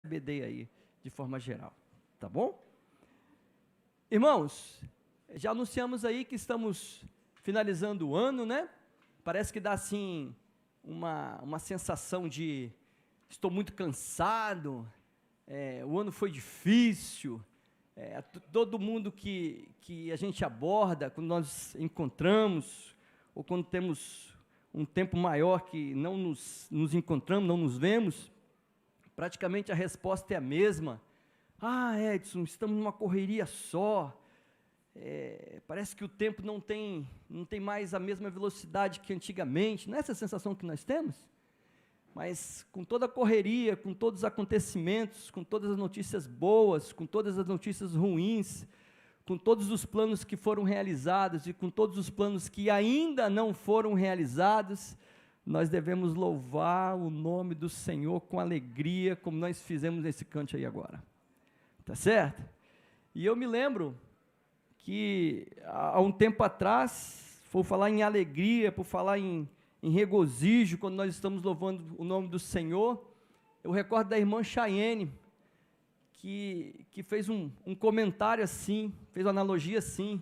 BD aí, de forma geral, tá bom? Irmãos, já anunciamos aí que estamos finalizando o ano, né? Parece que dá assim uma sensação de estou muito cansado, o ano foi difícil, todo mundo que a gente aborda, quando nós encontramos, ou quando temos um tempo maior que não nos encontramos, não nos vemos, praticamente a resposta é a mesma. Edson, estamos numa correria só, parece que o tempo não tem mais a mesma velocidade que antigamente, não é essa a sensação que nós temos? Mas com toda a correria, com todos os acontecimentos, com todas as notícias boas, com todas as notícias ruins, com todos os planos que foram realizados e com todos os planos que ainda não foram realizados, nós devemos louvar o nome do Senhor com alegria, como nós fizemos nesse canto aí agora. Tá certo? E eu me lembro que há um tempo atrás, por falar em alegria, por falar em regozijo, quando nós estamos louvando o nome do Senhor, eu recordo da irmã Chayenne, que fez um comentário assim, fez uma analogia assim.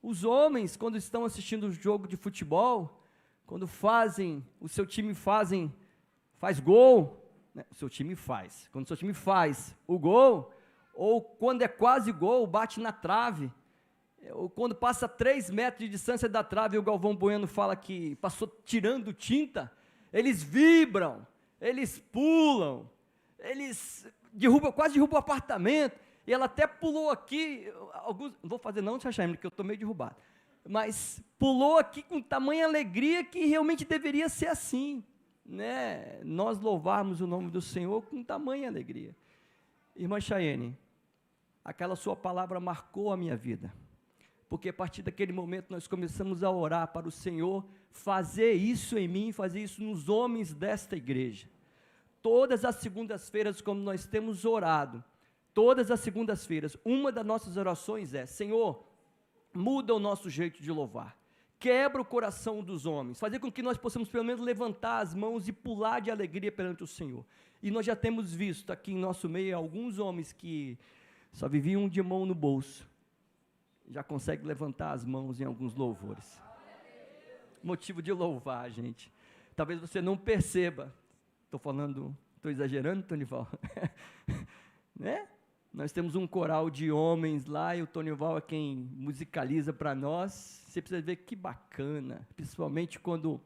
Os homens, quando estão assistindo um jogo de futebol, quando o seu time faz gol, né? O seu time faz, quando o seu time faz o gol, ou quando é quase gol, bate na trave, ou quando passa 3 metros de distância da trave e o Galvão Bueno fala que passou tirando tinta, eles vibram, eles pulam, eles quase derrubam o apartamento, e ela até pulou aqui, não vou fazer não, Chachane, porque eu estou meio derrubado, mas pulou aqui com tamanha alegria que realmente deveria ser assim, né? Nós louvarmos o nome do Senhor com tamanha alegria. Irmã Chayenne, aquela sua palavra marcou a minha vida, porque a partir daquele momento nós começamos a orar para o Senhor fazer isso em mim, fazer isso nos homens desta igreja. Todas as segundas-feiras, como nós temos orado, todas as segundas-feiras, uma das nossas orações é: Senhor, muda o nosso jeito de louvar, quebra o coração dos homens, fazer com que nós possamos pelo menos levantar as mãos e pular de alegria perante o Senhor. E nós já temos visto aqui em nosso meio alguns homens que só viviam de mão no bolso, já conseguem levantar as mãos em alguns louvores. Motivo de louvar, gente. Talvez você não perceba, estou exagerando, Tonival? Né? Nós temos um coral de homens lá, e o Tonival é quem musicaliza para nós. Você precisa ver que bacana, principalmente quando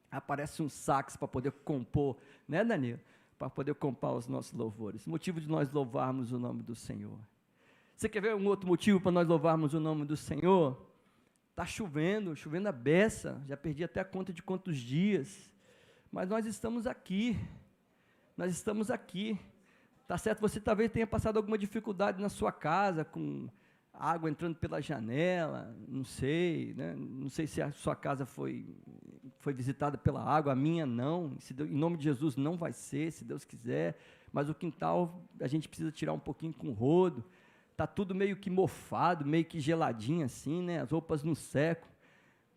aparece um sax para poder compor, né, Danilo? Para poder compor os nossos louvores. Motivo de nós louvarmos o nome do Senhor. Você quer ver um outro motivo para nós louvarmos o nome do Senhor? Está chovendo a beça, já perdi até a conta de quantos dias, mas nós estamos aqui, tá certo? Você talvez tenha passado alguma dificuldade na sua casa, com água entrando pela janela, não sei, né? Não sei se a sua casa foi visitada pela água, a minha não, em nome de Jesus não vai ser, se Deus quiser, mas o quintal a gente precisa tirar um pouquinho com rodo, está tudo meio que mofado, meio que geladinho assim, né? As roupas não secam,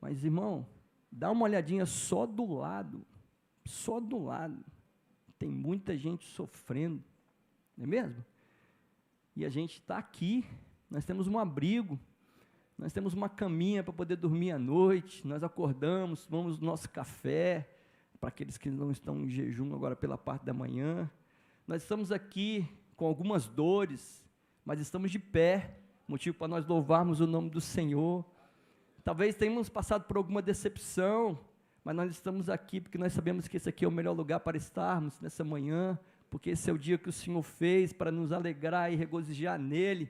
mas irmão, dá uma olhadinha só do lado, tem muita gente sofrendo, não é mesmo? E a gente está aqui, nós temos um abrigo, nós temos uma caminha para poder dormir à noite, nós acordamos, tomamos nosso café, para aqueles que não estão em jejum agora pela parte da manhã, nós estamos aqui com algumas dores, mas estamos de pé, motivo para nós louvarmos o nome do Senhor. Talvez tenhamos passado por alguma decepção, mas nós estamos aqui porque nós sabemos que esse aqui é o melhor lugar para estarmos nessa manhã, porque esse é o dia que o Senhor fez para nos alegrar e regozijar nele.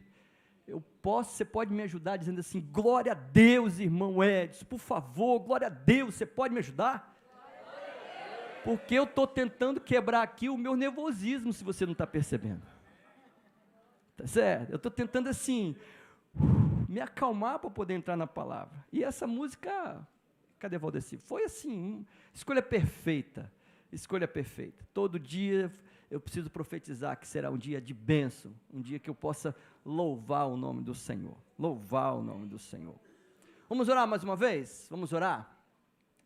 Você pode me ajudar dizendo assim: glória a Deus, irmão Edson, por favor, glória a Deus, você pode me ajudar? Porque eu estou tentando quebrar aqui o meu nervosismo, se você não está percebendo. Tá certo? Eu estou tentando assim, me acalmar para poder entrar na palavra. E essa música, cadê Valdeci? Foi assim, escolha perfeita. Todo dia eu preciso profetizar que será um dia de bênção, um dia que eu possa louvar o nome do Senhor. Vamos orar mais uma vez? Vamos orar?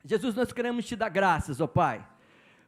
Jesus, nós queremos te dar graças, ó Pai,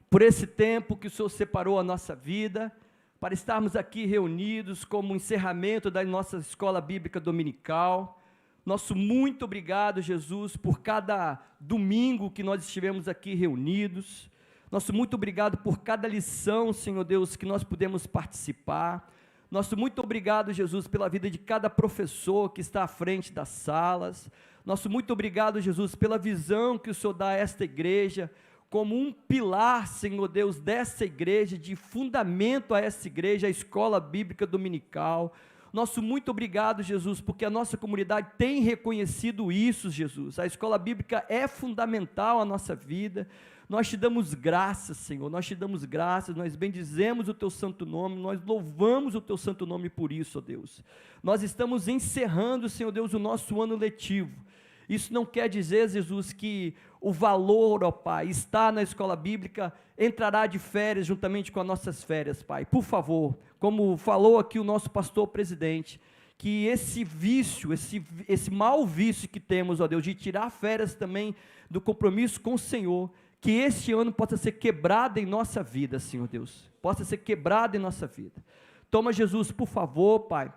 por esse tempo que o Senhor separou a nossa vida, para estarmos aqui reunidos como encerramento da nossa escola bíblica dominical. Nosso muito obrigado, Jesus, por cada domingo que nós estivemos aqui reunidos. Nosso muito obrigado por cada lição, Senhor Deus, que nós pudemos participar. Nosso muito obrigado, Jesus, pela vida de cada professor que está à frente das salas. Nosso muito obrigado, Jesus, pela visão que o Senhor dá a esta igreja, como um pilar, Senhor Deus, dessa igreja, de fundamento a essa igreja, a escola bíblica dominical. Nosso muito obrigado, Jesus, porque a nossa comunidade tem reconhecido isso, Jesus. A escola bíblica é fundamental à nossa vida. Nós te damos graças, Senhor, nós te damos graças, nós bendizemos o teu santo nome, nós louvamos o teu santo nome por isso, ó Deus. Nós estamos encerrando, Senhor Deus, o nosso ano letivo. Isso não quer dizer, Jesus, que o valor, ó Pai, está na escola bíblica, entrará de férias juntamente com as nossas férias, Pai. Por favor, como falou aqui o nosso pastor presidente, que esse vício, esse mau vício que temos, ó Deus, de tirar férias também do compromisso com o Senhor, que este ano possa ser quebrado em nossa vida, Senhor Deus, possa ser quebrado em nossa vida. Toma, Jesus, por favor, Pai,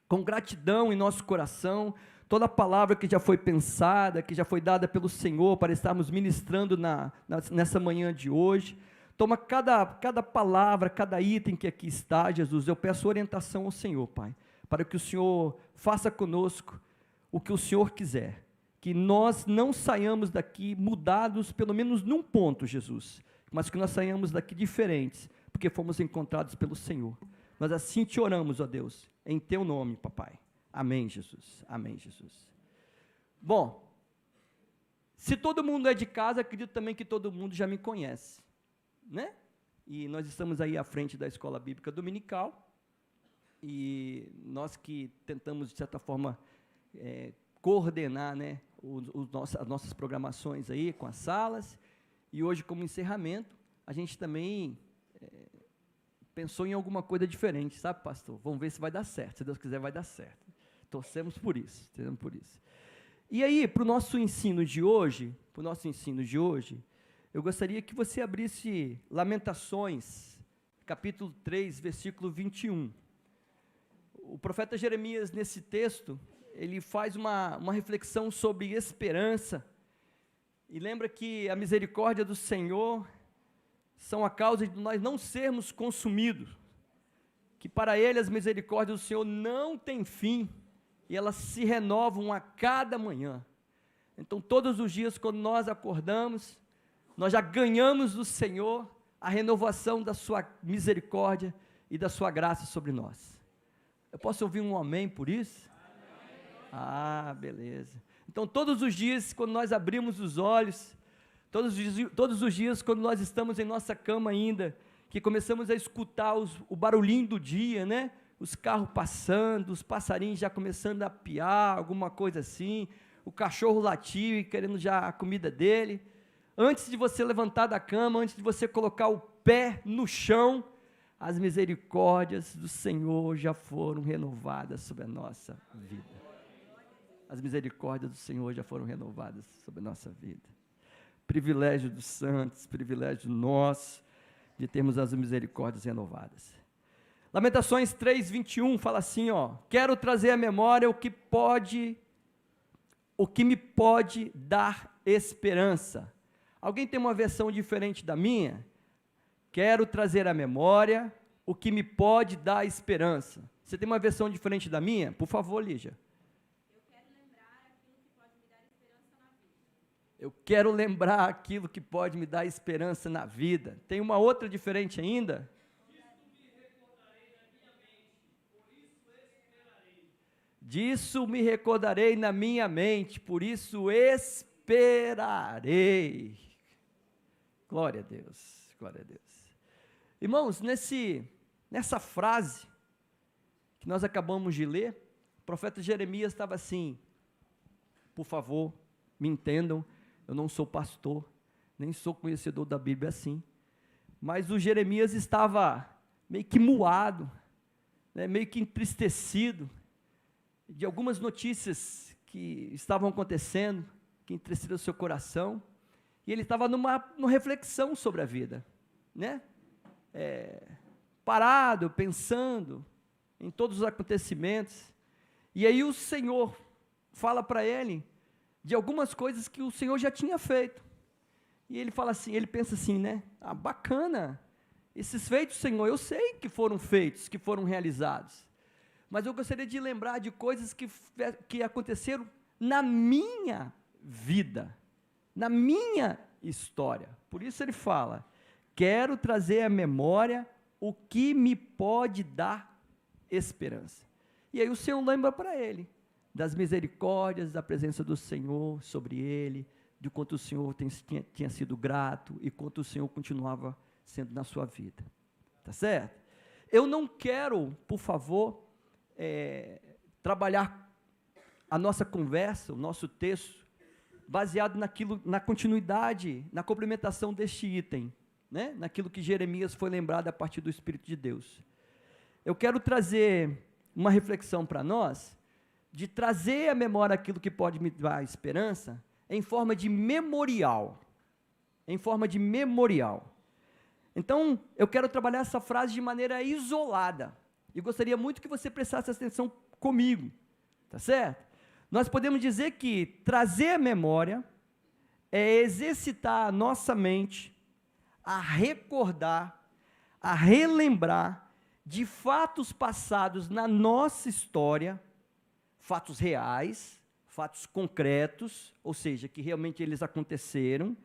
com gratidão em nosso coração, toda a palavra que já foi pensada, que já foi dada pelo Senhor para estarmos ministrando nessa manhã de hoje. Toma cada palavra, cada item que aqui está, Jesus. Eu peço orientação ao Senhor, Pai, para que o Senhor faça conosco o que o Senhor quiser. Que nós não saiamos daqui mudados, pelo menos num ponto, Jesus, mas que nós saiamos daqui diferentes, porque fomos encontrados pelo Senhor. Nós assim te oramos, ó Deus, em teu nome, papai. Amém, Jesus. Amém, Jesus. Bom, se todo mundo é de casa, acredito também que todo mundo já me conhece, né? E nós estamos aí à frente da Escola Bíblica Dominical, e nós que tentamos, de certa forma, coordenar, né, as nossas programações aí com as salas, e hoje, como encerramento, a gente também pensou em alguma coisa diferente, sabe, pastor? Vamos ver se vai dar certo, se Deus quiser vai dar certo. Torcemos por isso, E aí, para o nosso ensino de hoje, eu gostaria que você abrisse Lamentações, capítulo 3, versículo 21. O profeta Jeremias, nesse texto, ele faz uma reflexão sobre esperança, e lembra que a misericórdia do Senhor são a causa de nós não sermos consumidos, que para ele as misericórdias do Senhor não têm fim, e elas se renovam a cada manhã. Então, todos os dias, quando nós acordamos, nós já ganhamos do Senhor a renovação da sua misericórdia e da sua graça sobre nós. Eu posso ouvir um amém por isso? Ah, beleza. Então, todos os dias, quando nós abrimos os olhos, todos os dias, quando nós estamos em nossa cama ainda, que começamos a escutar o barulhinho do dia, né? Os carros passando, os passarinhos já começando a piar, alguma coisa assim, o cachorro latir e querendo já a comida dele. Antes de você levantar da cama, antes de você colocar o pé no chão, as misericórdias do Senhor já foram renovadas sobre a nossa vida. As misericórdias do Senhor já foram renovadas sobre a nossa vida. Privilégio dos santos, privilégio nosso, de termos as misericórdias renovadas. Lamentações 3, 21 fala assim, ó: quero trazer à memória o que me pode dar esperança. Alguém tem uma versão diferente da minha? Quero trazer à memória o que me pode dar esperança. Você tem uma versão diferente da minha? Por favor, Lígia. Eu quero lembrar aquilo que pode me dar esperança na vida. Tem uma outra diferente ainda? Disso me recordarei na minha mente, por isso esperarei. Glória a Deus, glória a Deus. Irmãos, nessa frase que nós acabamos de ler, o profeta Jeremias estava assim: por favor, me entendam, eu não sou pastor, nem sou conhecedor da Bíblia assim, mas o Jeremias estava meio que moado, né, meio que entristecido, de algumas notícias que estavam acontecendo, que entristeceram o seu coração, e ele estava numa reflexão sobre a vida, né? parado, pensando em todos os acontecimentos, e aí o Senhor fala para ele de algumas coisas que o Senhor já tinha feito. E ele fala assim, ele pensa assim, né? Ah, bacana, esses feitos, Senhor, eu sei que foram feitos, que foram realizados, mas eu gostaria de lembrar de coisas que aconteceram na minha vida, na minha história. Por isso ele fala, quero trazer à memória o que me pode dar esperança. E aí o Senhor lembra para ele das misericórdias, da presença do Senhor sobre ele, de quanto o Senhor tinha sido grato e quanto o Senhor continuava sendo na sua vida. Tá certo? Eu não quero, por favor, trabalhar a nossa conversa, o nosso texto, baseado na continuidade, na complementação deste item, né? Naquilo que Jeremias foi lembrado a partir do Espírito de Deus. Eu quero trazer uma reflexão para nós, de trazer à memória aquilo que pode me dar esperança, em forma de memorial. Em forma de memorial. Então, eu quero trabalhar essa frase de maneira isolada, e gostaria muito que você prestasse atenção comigo, tá certo? Nós podemos dizer que trazer à memória é exercitar a nossa mente a recordar, a relembrar de fatos passados na nossa história, fatos reais, fatos concretos, ou seja, que realmente eles aconteceram,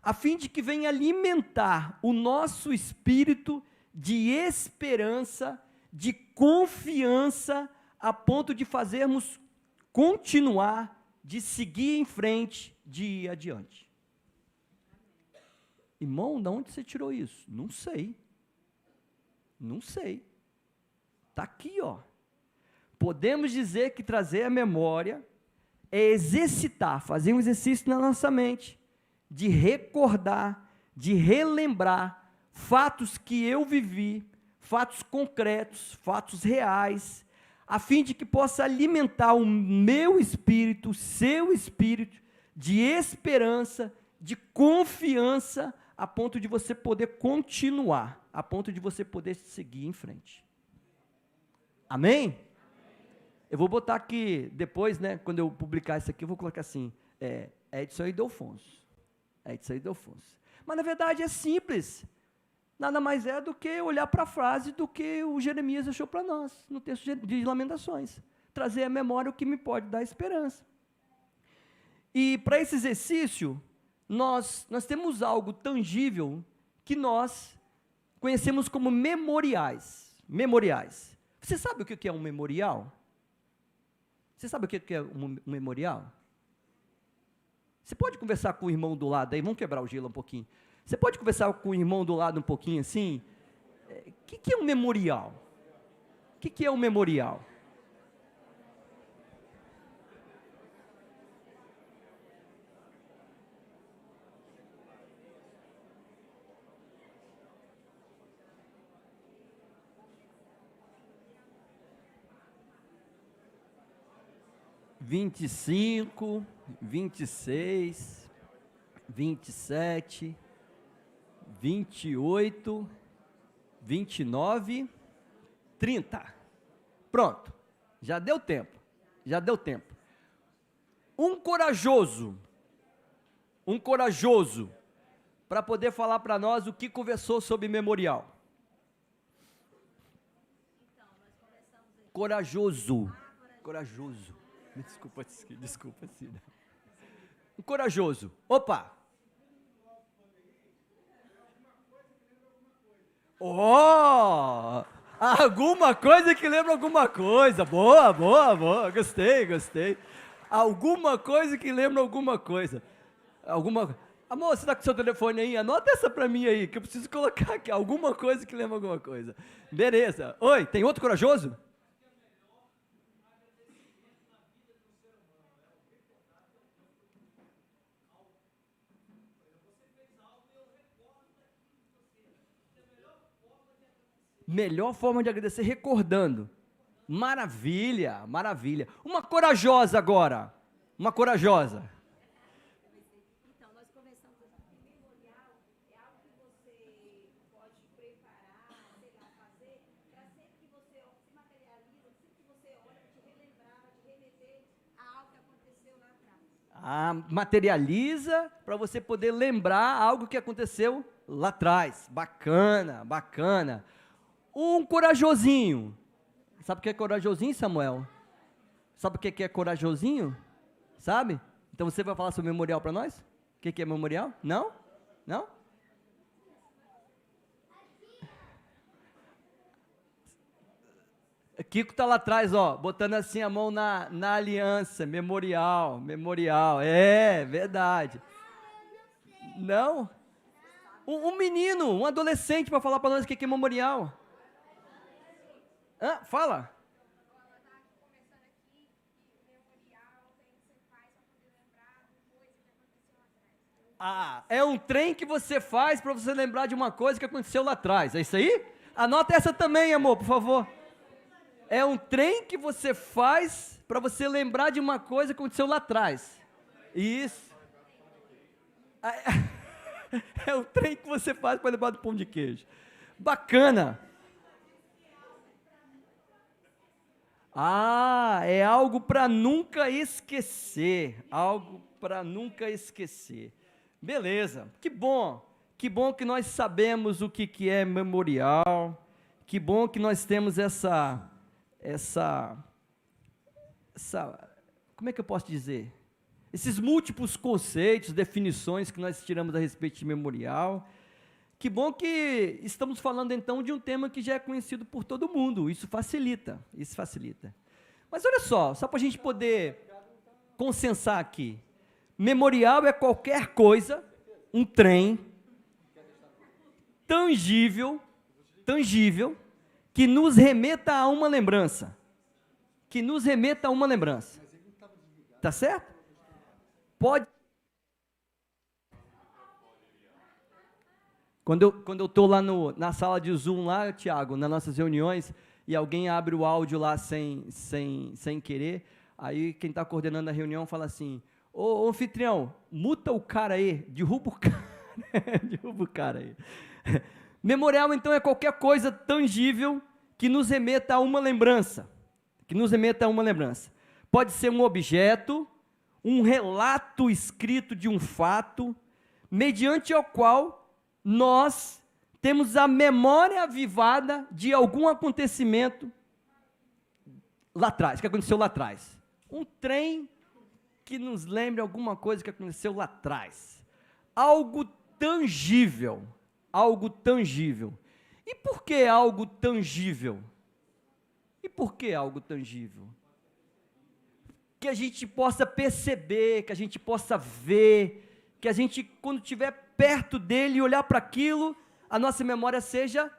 a fim de que venha alimentar o nosso espírito de esperança, de confiança, a ponto de fazermos continuar, de seguir em frente, de ir adiante. Irmão, de onde você tirou isso? Não sei. Não sei. Está aqui, ó. Podemos dizer que trazer a memória é exercitar, fazer um exercício na nossa mente, de recordar, de relembrar fatos que eu vivi, fatos concretos, fatos reais, a fim de que possa alimentar o meu espírito, o seu espírito, de esperança, de confiança, a ponto de você poder continuar, a ponto de você poder seguir em frente. Amém? Eu vou botar aqui, depois, né, quando eu publicar isso aqui, eu vou colocar assim, Edson e Delfonso. Edson e Delfonso. Mas, na verdade, é simples. Nada mais é do que olhar para a frase do que o Jeremias deixou para nós, no texto de Lamentações. Trazer à memória o que me pode dar esperança. E, para esse exercício, nós temos algo tangível que nós conhecemos como memoriais. Memoriais. Você sabe o que é um memorial? Você sabe o que é um memorial? Você pode conversar com o irmão do lado aí, vamos quebrar o gelo um pouquinho. Você pode conversar com o irmão do lado um pouquinho assim? O que é um memorial? O que é um memorial? Vinte e cinco, 26, 27, 28, 29, 30. Pronto. Já deu tempo. Já deu tempo. Um corajoso, para poder falar para nós o que conversou sobre memorial. Corajoso. Desculpa, Cida. Um corajoso. Opa! Oh! Alguma coisa que lembra alguma coisa. Boa. Gostei. Alguma coisa que lembra alguma coisa. Amor, você está com seu telefone aí? Anota essa para mim aí, que eu preciso colocar aqui. Alguma coisa que lembra alguma coisa. Beleza. Oi, tem outro corajoso? Melhor forma de agradecer, recordando. Maravilha. Uma corajosa agora. Uma corajosa. Então, nós conversamos aqui, memorial é algo que você pode preparar, sei lá, fazer Materializa para você poder lembrar algo que aconteceu lá atrás. Bacana, bacana. Um corajosinho. Sabe o que é corajosinho, Samuel? Sabe o que é corajosinho? Sabe? Então você vai falar sobre memorial para nós? O que é memorial? Não? Não? Kiko está lá atrás, ó, botando assim a mão na aliança, memorial, é verdade. Não? Um menino, um adolescente para falar para nós o que é memorial. Fala. É um trem que você faz para você lembrar de uma coisa que aconteceu lá atrás, é isso aí? Anota essa também, amor, por favor. É um trem que você faz para você lembrar de uma coisa que aconteceu lá atrás. Isso. É o trem que você faz para lembrar do pão de queijo. Bacana. É algo para nunca esquecer. Algo para nunca esquecer. Beleza. Que bom. Que bom que nós sabemos o que é memorial. Que bom que nós temos essa, como é que eu posso dizer? Esses múltiplos conceitos, definições que nós tiramos a respeito de memorial. Que bom que estamos falando então de um tema que já é conhecido por todo mundo. Isso facilita. Mas olha só para a gente poder consensar aqui. Memorial é qualquer coisa, um trem, tangível, que nos remeta a uma lembrança. Tá certo? Pode. Quando eu estou lá na sala de Zoom, lá, Tiago, nas nossas reuniões, e alguém abre o áudio lá sem querer, aí quem está coordenando a reunião fala assim, ô anfitrião, muta o cara aí, derruba o cara aí. Memorial, então, é qualquer coisa tangível que nos remeta a uma lembrança. Pode ser um objeto, um relato escrito de um fato, mediante o qual nós temos a memória avivada de algum acontecimento lá atrás, que aconteceu lá atrás. Um trem que nos lembre alguma coisa que aconteceu lá atrás. Algo tangível. E por que algo tangível? Que a gente possa perceber, que a gente possa ver, que a gente, quando estiver perto dele e olhar para aquilo, a nossa memória seja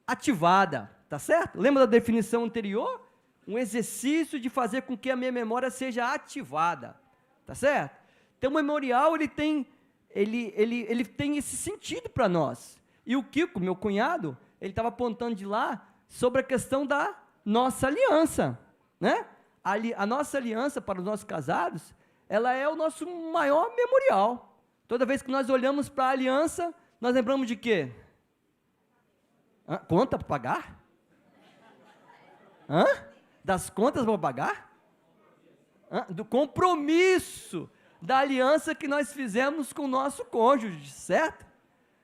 ativada, tá certo? Lembra da definição anterior? Um exercício de fazer com que a minha memória seja ativada, tá certo? Então, o memorial, ele tem esse sentido para nós. E o Kiko, meu cunhado, ele estava apontando de lá sobre a questão da nossa aliança, né? A nossa aliança para os nossos casados, ela é o nosso maior memorial. Toda vez que nós olhamos para a aliança, nós lembramos de quê? Conta para pagar? Das contas para pagar? Do compromisso da aliança que nós fizemos com o nosso cônjuge, certo?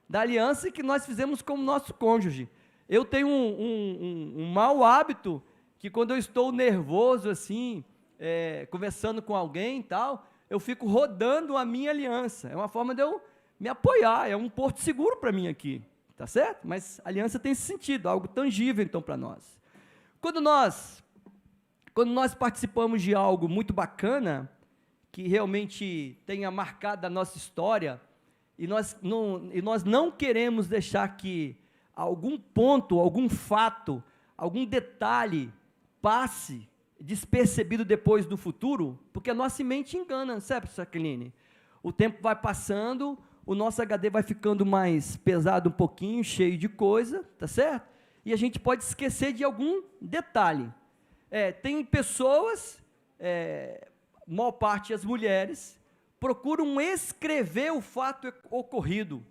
Da aliança que nós fizemos com o nosso cônjuge. Eu tenho um mau hábito, que quando eu estou nervoso assim, conversando com alguém e tal, eu fico rodando a minha aliança. É uma forma de eu me apoiar, é um porto seguro para mim aqui, tá certo? Mas a aliança tem esse sentido, algo tangível então para nós. Quando nós participamos de algo muito bacana, que realmente tenha marcado a nossa história, e nós não queremos deixar que algum ponto, algum fato, algum detalhe passe despercebido depois do futuro, porque a nossa mente engana, sabe, Jacqueline? O tempo vai passando, o nosso HD vai ficando mais pesado um pouquinho, cheio de coisa, tá certo? E a gente pode esquecer de algum detalhe. Tem pessoas, maior parte as mulheres, procuram escrever o fato ocorrido,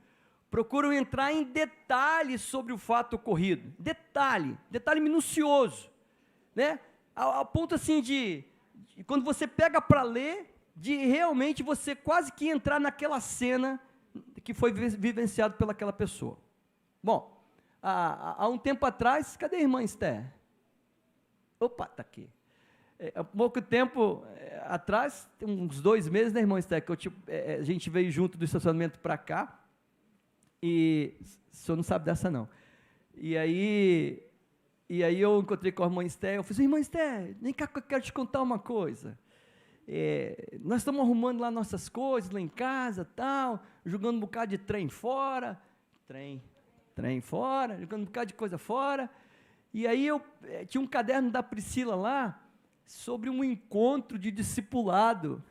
procuram entrar em detalhes sobre o fato ocorrido, detalhe minucioso, né? Ao ponto assim de quando você pega para ler, de realmente você quase que entrar naquela cena que foi vivenciado pelaquela pessoa. Bom, há um tempo atrás, cadê a irmã Esther? Opa, está aqui. Há pouco tempo atrás, uns 2 meses, né, irmã Esther, que a gente veio junto do estacionamento para cá, e o senhor não sabe dessa não. E aí eu encontrei com a irmã Esther, eu falei, irmã Esther, vem cá que eu quero te contar uma coisa. Nós estamos arrumando lá nossas coisas, lá em casa, tal, jogando um bocado de trem fora, trem fora, jogando um bocado de coisa fora, e aí eu tinha um caderno da Priscila lá, sobre um encontro de discipulado,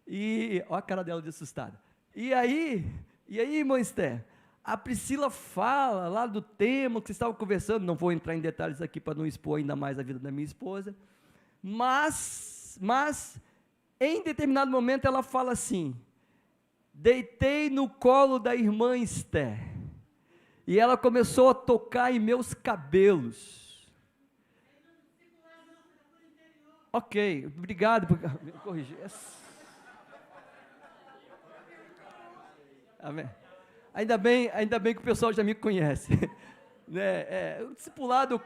e, olha a cara dela de assustada, e aí, irmã Esther, a Priscila fala lá do tema que vocês estavam conversando, não vou entrar em detalhes aqui para não expor ainda mais a vida da minha esposa, mas em determinado momento ela fala assim, deitei no colo da irmã Esther, e ela começou a tocar em meus cabelos. Ok, obrigado por me corrigir. Amém. Ainda bem que o pessoal já me conhece. O discipulado,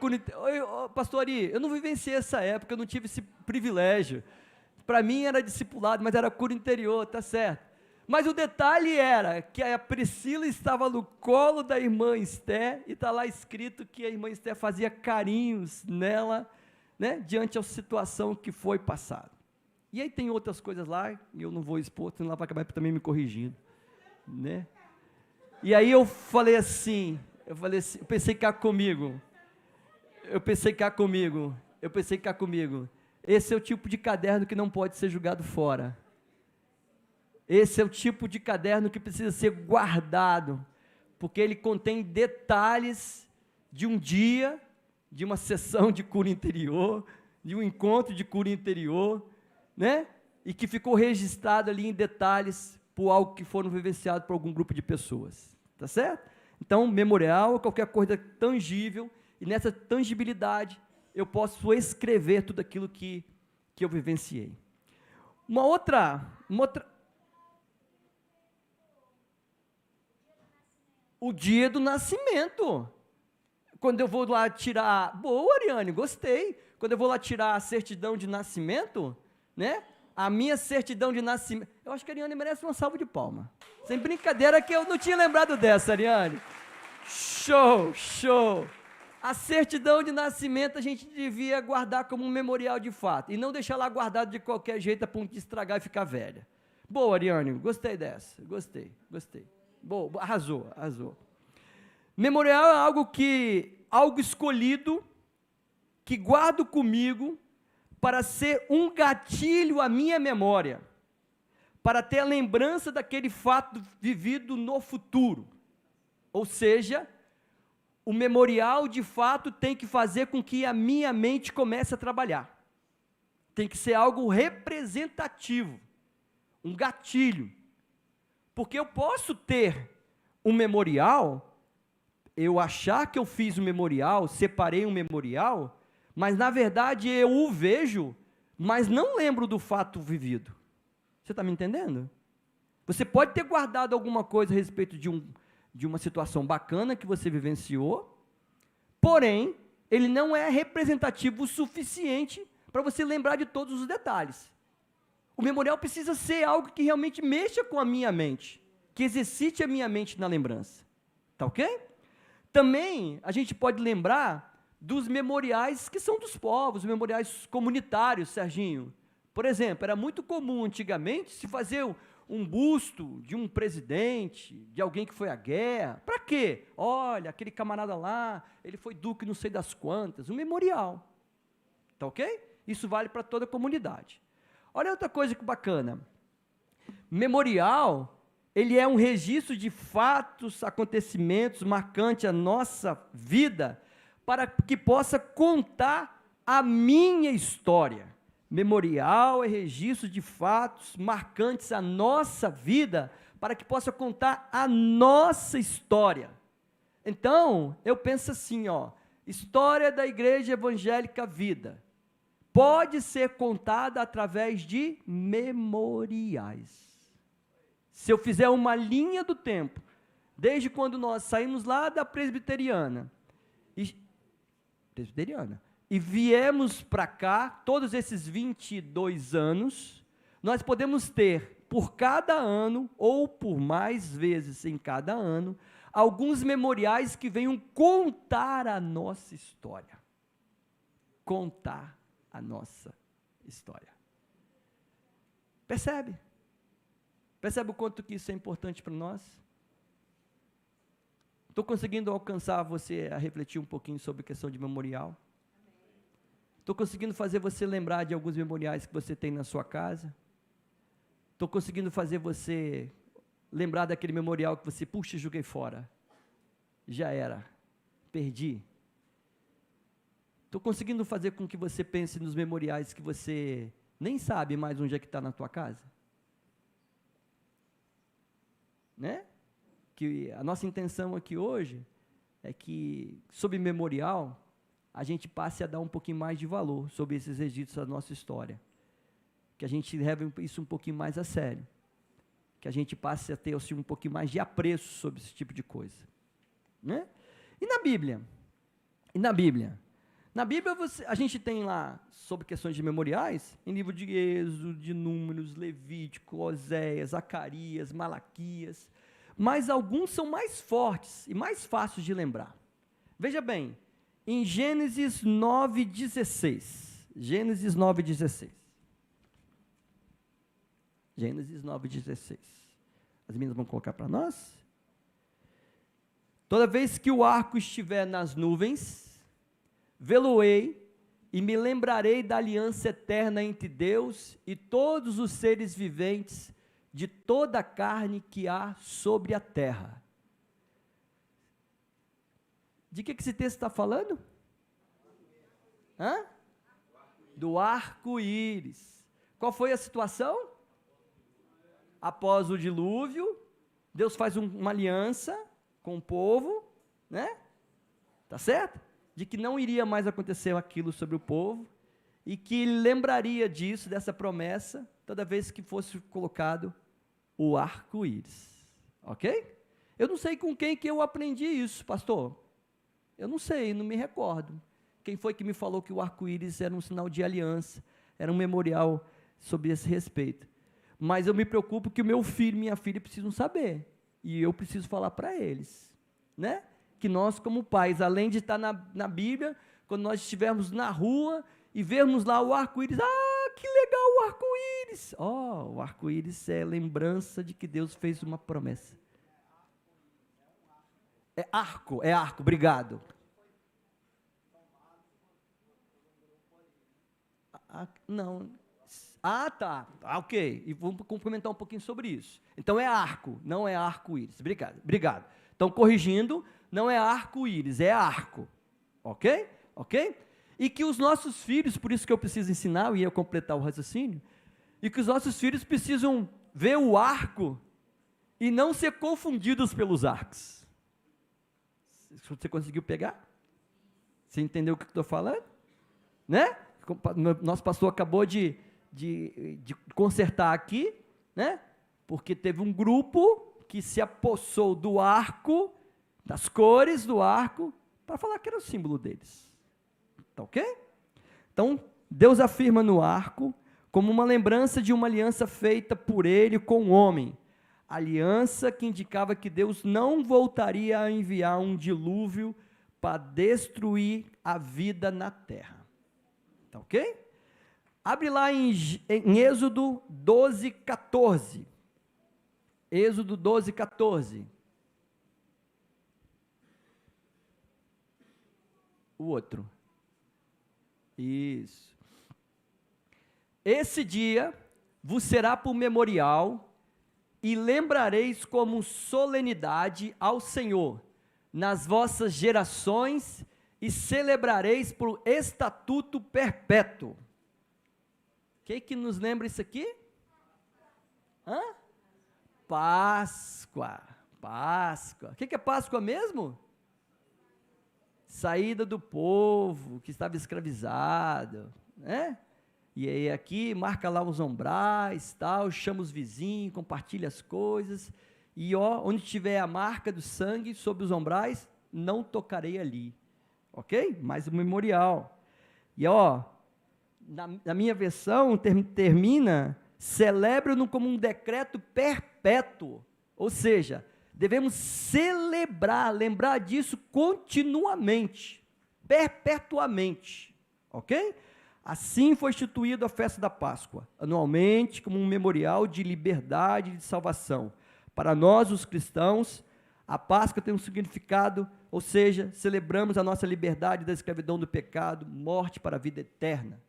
pastor Ari, eu não vivenciei essa época, eu não tive esse privilégio. Para mim era discipulado, mas era cura interior, tá certo. Mas o detalhe era que a Priscila estava no colo da irmã Esther, e está lá escrito que a irmã Esther fazia carinhos nela, né, diante da situação que foi passada. E aí tem outras coisas lá, e eu não vou expor, senão ela vai acabar também me corrigindo, né? E aí eu falei assim, eu pensei cá comigo, esse é o tipo de caderno que não pode ser jogado fora, esse é o tipo de caderno que precisa ser guardado, porque ele contém detalhes de um dia, de uma sessão de cura interior, de um encontro de cura interior, né? E que ficou registrado ali em detalhes por algo que foram vivenciados por algum grupo de pessoas, tá certo? Então, memorial é qualquer coisa tangível, e nessa tangibilidade eu posso escrever tudo aquilo que eu vivenciei. Uma outra... O dia do nascimento. Quando eu vou lá tirar... Boa, Ariane, gostei. Quando eu vou lá tirar a certidão de nascimento, né? A minha certidão de nascimento... Eu acho que a Ariane merece uma salva de palma. Sem brincadeira, que eu não tinha lembrado dessa, Ariane. Show! A certidão de nascimento a gente devia guardar como um memorial de fato, e não deixar lá guardado de qualquer jeito a ponto de estragar e ficar velha. Boa, Ariane, gostei dessa. Gostei. Boa, arrasou. Memorial é algo escolhido, que guardo comigo, para ser um gatilho à minha memória, para ter a lembrança daquele fato vivido no futuro. Ou seja, o memorial de fato tem que fazer com que a minha mente comece a trabalhar. Tem que ser algo representativo, um gatilho. Porque eu posso ter um memorial, eu achar que eu fiz um memorial, separei um memorial, mas na verdade eu o vejo, mas não lembro do fato vivido. Você está me entendendo? Você pode ter guardado alguma coisa a respeito de uma situação bacana que você vivenciou, porém, ele não é representativo o suficiente para você lembrar de todos os detalhes. O memorial precisa ser algo que realmente mexa com a minha mente, que exercite a minha mente na lembrança. Tá ok? Também a gente pode lembrar dos memoriais que são dos povos, os memoriais comunitários, Serginho. Por exemplo, era muito comum antigamente se fazer um busto de um presidente, de alguém que foi à guerra. Para quê? Olha, aquele camarada lá, ele foi duque não sei das quantas, um memorial. Tá ok? Isso vale para toda a comunidade. Olha outra coisa que bacana. Memorial, ele é um registro de fatos, acontecimentos marcantes à nossa vida, para que possa contar a minha história. Memorial é registro de fatos marcantes à nossa vida, para que possa contar a nossa história. Então, eu penso assim, história da Igreja Evangélica Vida. pode ser contada através de memoriais. Se eu fizer uma linha do tempo, desde quando nós saímos lá da presbiteriana, e viemos para cá, todos esses 22 anos, nós podemos ter, por cada ano, ou por mais vezes em cada ano, alguns memoriais que venham contar a nossa história. Contar a nossa história. Percebe? Percebe o quanto que isso é importante para nós? Estou conseguindo alcançar você a refletir um pouquinho sobre a questão de memorial? Estou conseguindo fazer você lembrar de alguns memoriais que você tem na sua casa? Estou conseguindo fazer você lembrar daquele memorial que você, puxa, joguei fora. Já era. Perdi. Estou conseguindo fazer com que você pense nos memoriais que você nem sabe mais onde é que está na tua casa? Né? Que a nossa intenção aqui hoje é que, sobre memorial, a gente passe a dar um pouquinho mais de valor sobre esses registros da nossa história. Que a gente leve isso um pouquinho mais a sério. Que a gente passe a ter assim, um pouquinho mais de apreço sobre esse tipo de coisa. Né? E na Bíblia? Na Bíblia, a gente tem lá, sobre questões de memoriais, em livro de Êxodo, de Números, Levítico, Oséias, Zacarias, Malaquias, mas alguns são mais fortes e mais fáceis de lembrar. Veja bem, em Gênesis 9:16. Gênesis 9:16. Gênesis 9:16. As meninas vão colocar para nós. Toda vez que o arco estiver nas nuvens, vê-lo-ei e me lembrarei da aliança eterna entre Deus e todos os seres viventes de toda a carne que há sobre a terra. De que esse texto está falando? Do arco-íris. Qual foi a situação? Após o dilúvio, Deus faz uma aliança com o povo, né? Tá certo? De que não iria mais acontecer aquilo sobre o povo, e que ele lembraria disso, dessa promessa, toda vez que fosse colocado o arco-íris. Ok? Eu não sei com quem que eu aprendi isso, pastor. Eu não sei, não me recordo. Quem foi que me falou que o arco-íris era um sinal de aliança, era um memorial sobre esse respeito. Mas eu me preocupo que o meu filho e minha filha precisam saber, e eu preciso falar para eles, né? Que nós, como pais, além de estar na Bíblia, quando nós estivermos na rua e vermos lá o arco-íris, que legal o arco-íris! O arco-íris é lembrança de que Deus fez uma promessa. É arco, obrigado. Não. Tá. Ok. E vamos comentar um pouquinho sobre isso. Então é arco, não é arco-íris. Obrigado. Então, corrigindo, não é arco-íris, é arco. Ok? E que os nossos filhos, por isso que eu preciso ensinar, eu ia completar o raciocínio, e que os nossos filhos precisam ver o arco e não ser confundidos pelos arcos. Você conseguiu pegar? Você entendeu o que eu estou falando? Né? Nosso pastor acabou de consertar aqui, né? Porque teve um grupo que se apossou do arco, das cores do arco, para falar que era o símbolo deles. Tá ok? Então, Deus afirma no arco como uma lembrança de uma aliança feita por ele com o homem. Aliança que indicava que Deus não voltaria a enviar um dilúvio para destruir a vida na terra. Tá ok? Abre lá em Êxodo 12:14. Êxodo 12:14. O outro. Isso. Esse dia vos será por memorial, e lembrareis como solenidade ao Senhor nas vossas gerações, e celebrareis por estatuto perpétuo. O que nos lembra isso aqui? Páscoa. O que é Páscoa mesmo? Saída do povo que estava escravizado, né? E aí aqui, marca lá os ombrais, tal, chama os vizinhos, compartilha as coisas. E ó, onde tiver a marca do sangue sobre os ombrais, não tocarei ali. Ok? Mais um memorial. E ó, na minha versão, termina, celebra-no como um decreto perpétuo. Ou seja, devemos celebrar, lembrar disso continuamente, perpetuamente. Ok? Assim foi instituída a festa da Páscoa, anualmente como um memorial de liberdade e de salvação. Para nós, os cristãos, a Páscoa tem um significado, ou seja, celebramos a nossa liberdade da escravidão do pecado, morte para a vida eterna.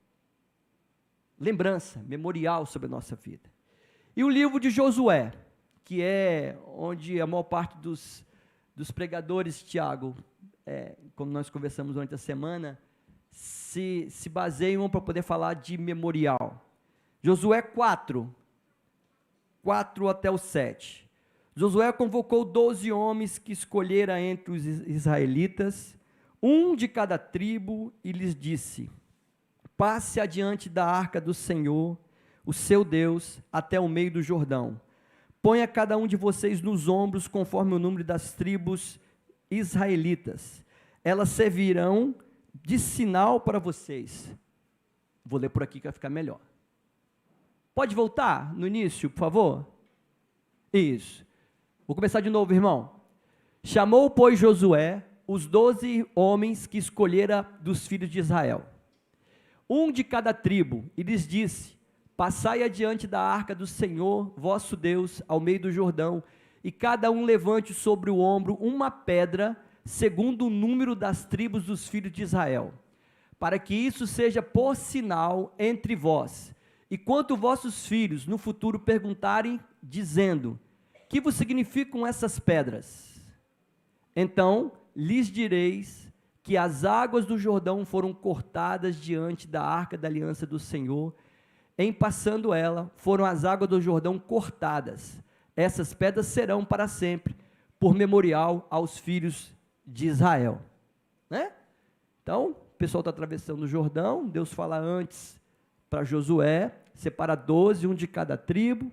Lembrança, memorial sobre a nossa vida. E o livro de Josué, que é onde a maior parte dos pregadores, Tiago, como nós conversamos durante a semana, se baseiam para poder falar de memorial. Josué 4 até o 7. Josué convocou 12 homens que escolhera entre os israelitas, um de cada tribo, e lhes disse: passe adiante da arca do Senhor, o seu Deus, até o meio do Jordão. Ponha cada um de vocês nos ombros, conforme o número das tribos israelitas. Elas servirão de sinal para vocês. Vou ler por aqui que vai ficar melhor. Pode voltar no início, por favor? Isso. Vou começar de novo, irmão. Chamou, pois, Josué os 12 homens que escolhera dos filhos de Israel, um de cada tribo, e lhes disse: passai adiante da arca do Senhor, vosso Deus, ao meio do Jordão, e cada um levante sobre o ombro uma pedra, segundo o número das tribos dos filhos de Israel, para que isso seja por sinal entre vós. E quanto vossos filhos no futuro perguntarem, dizendo: que vos significam essas pedras? Então lhes direis que as águas do Jordão foram cortadas diante da arca da aliança do Senhor. Em passando ela, foram as águas do Jordão cortadas. Essas pedras serão para sempre, por memorial aos filhos de Israel. Né? Então, o pessoal está atravessando o Jordão, Deus fala antes para Josué, separa 12, um de cada tribo,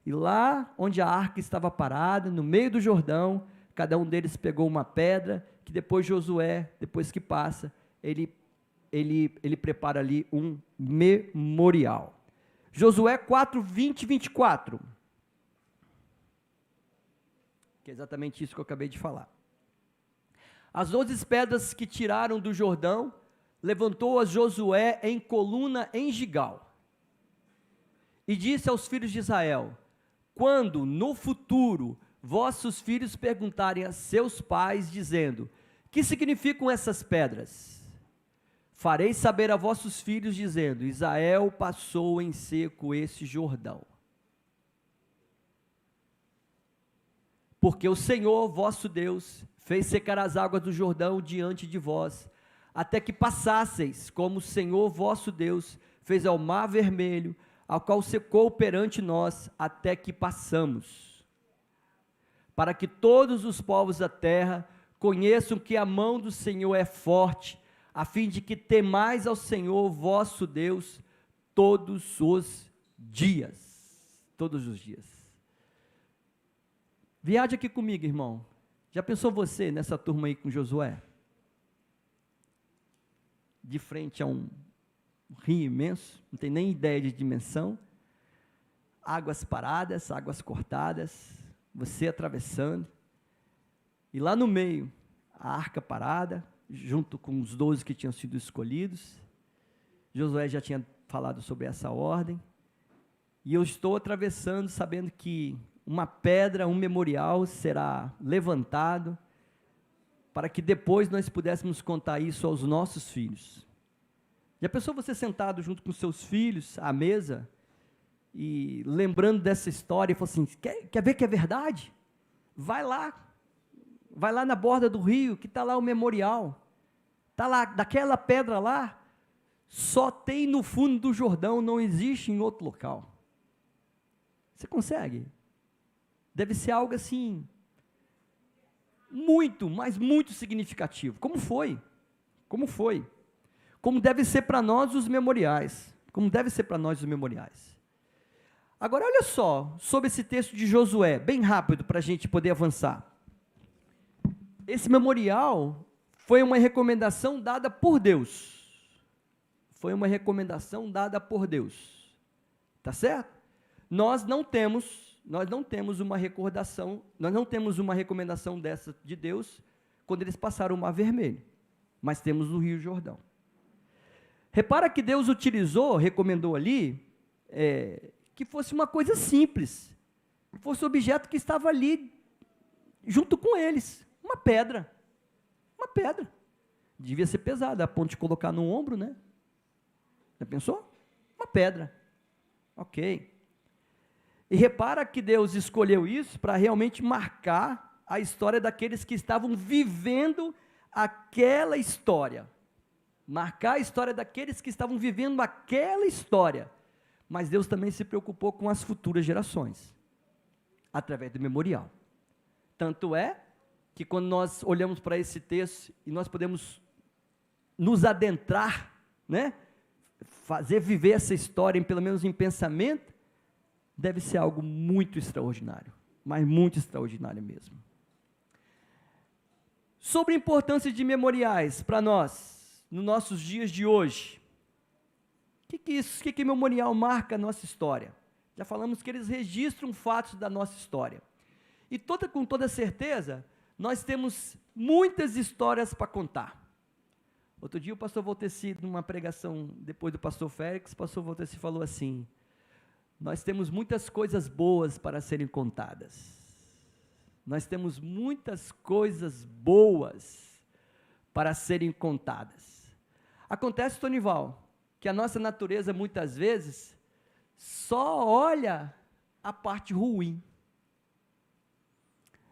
e lá onde a arca estava parada, no meio do Jordão, cada um deles pegou uma pedra, que depois Josué, depois que passa, ele prepara ali um memorial. Josué 4, 20 e 24. Que é exatamente isso que eu acabei de falar. As 12 pedras que tiraram do Jordão, levantou-as Josué em coluna em Gigal. E disse aos filhos de Israel: quando no futuro vossos filhos perguntarem a seus pais, dizendo: que significam essas pedras? Farei saber a vossos filhos, dizendo: Israel passou em seco esse Jordão. Porque o Senhor, vosso Deus, fez secar as águas do Jordão diante de vós, até que passasseis, como o Senhor, vosso Deus, fez ao mar vermelho, ao qual secou perante nós, até que passamos. Para que todos os povos da terra conheçam que a mão do Senhor é forte, a fim de que temais ao Senhor vosso Deus todos os dias. Todos os dias. Viaje aqui comigo, irmão. Já pensou você nessa turma aí com Josué? De frente a um rio imenso, não tem nem ideia de dimensão, águas paradas, águas cortadas, você atravessando, e lá no meio, a arca parada, junto com os 12 que tinham sido escolhidos. Josué já tinha falado sobre essa ordem, e eu estou atravessando sabendo que uma pedra, um memorial será levantado, para que depois nós pudéssemos contar isso aos nossos filhos. Já pensou você sentado junto com seus filhos à mesa, e lembrando dessa história, e falou assim: quer ver que é verdade? Vai lá na borda do rio, que está lá o memorial, está lá, daquela pedra lá, só tem no fundo do Jordão, não existe em outro local. Você consegue? Deve ser algo assim, muito, mas muito significativo. Como foi? Como deve ser para nós os memoriais. como deve ser para nós os memoriais. Agora, olha só, sobre esse texto de Josué, bem rápido, para a gente poder avançar. Esse memorial foi uma recomendação dada por Deus. Foi uma recomendação dada por Deus. Tá certo? Nós não temos uma recordação, nós não temos uma recomendação dessa de Deus quando eles passaram o Mar Vermelho, mas temos o Rio Jordão. Repara que Deus recomendou ali, que fosse uma coisa simples, que fosse o objeto que estava ali, junto com eles, uma pedra. Devia ser pesada, a ponto de colocar no ombro, né? Já pensou? Uma pedra. Ok. E repara que Deus escolheu isso para realmente marcar a história daqueles que estavam vivendo aquela história. Marcar a história daqueles que estavam vivendo aquela história. Mas Deus também se preocupou com as futuras gerações, através do memorial. Tanto é que quando nós olhamos para esse texto e nós podemos nos adentrar, né? Fazer viver essa história, pelo menos em pensamento, deve ser algo muito extraordinário, mas muito extraordinário mesmo. Sobre a importância de memoriais para nós, nos nossos dias de hoje. O que memorial marca a nossa história? Já falamos que eles registram fatos da nossa história. E com toda certeza, nós temos muitas histórias para contar. Outro dia o pastor Volteci, numa pregação depois do pastor Félix, o pastor Volteci falou assim: nós temos muitas coisas boas para serem contadas. Nós temos muitas coisas boas para serem contadas. Acontece, Tonival, que a nossa natureza muitas vezes só olha a parte ruim.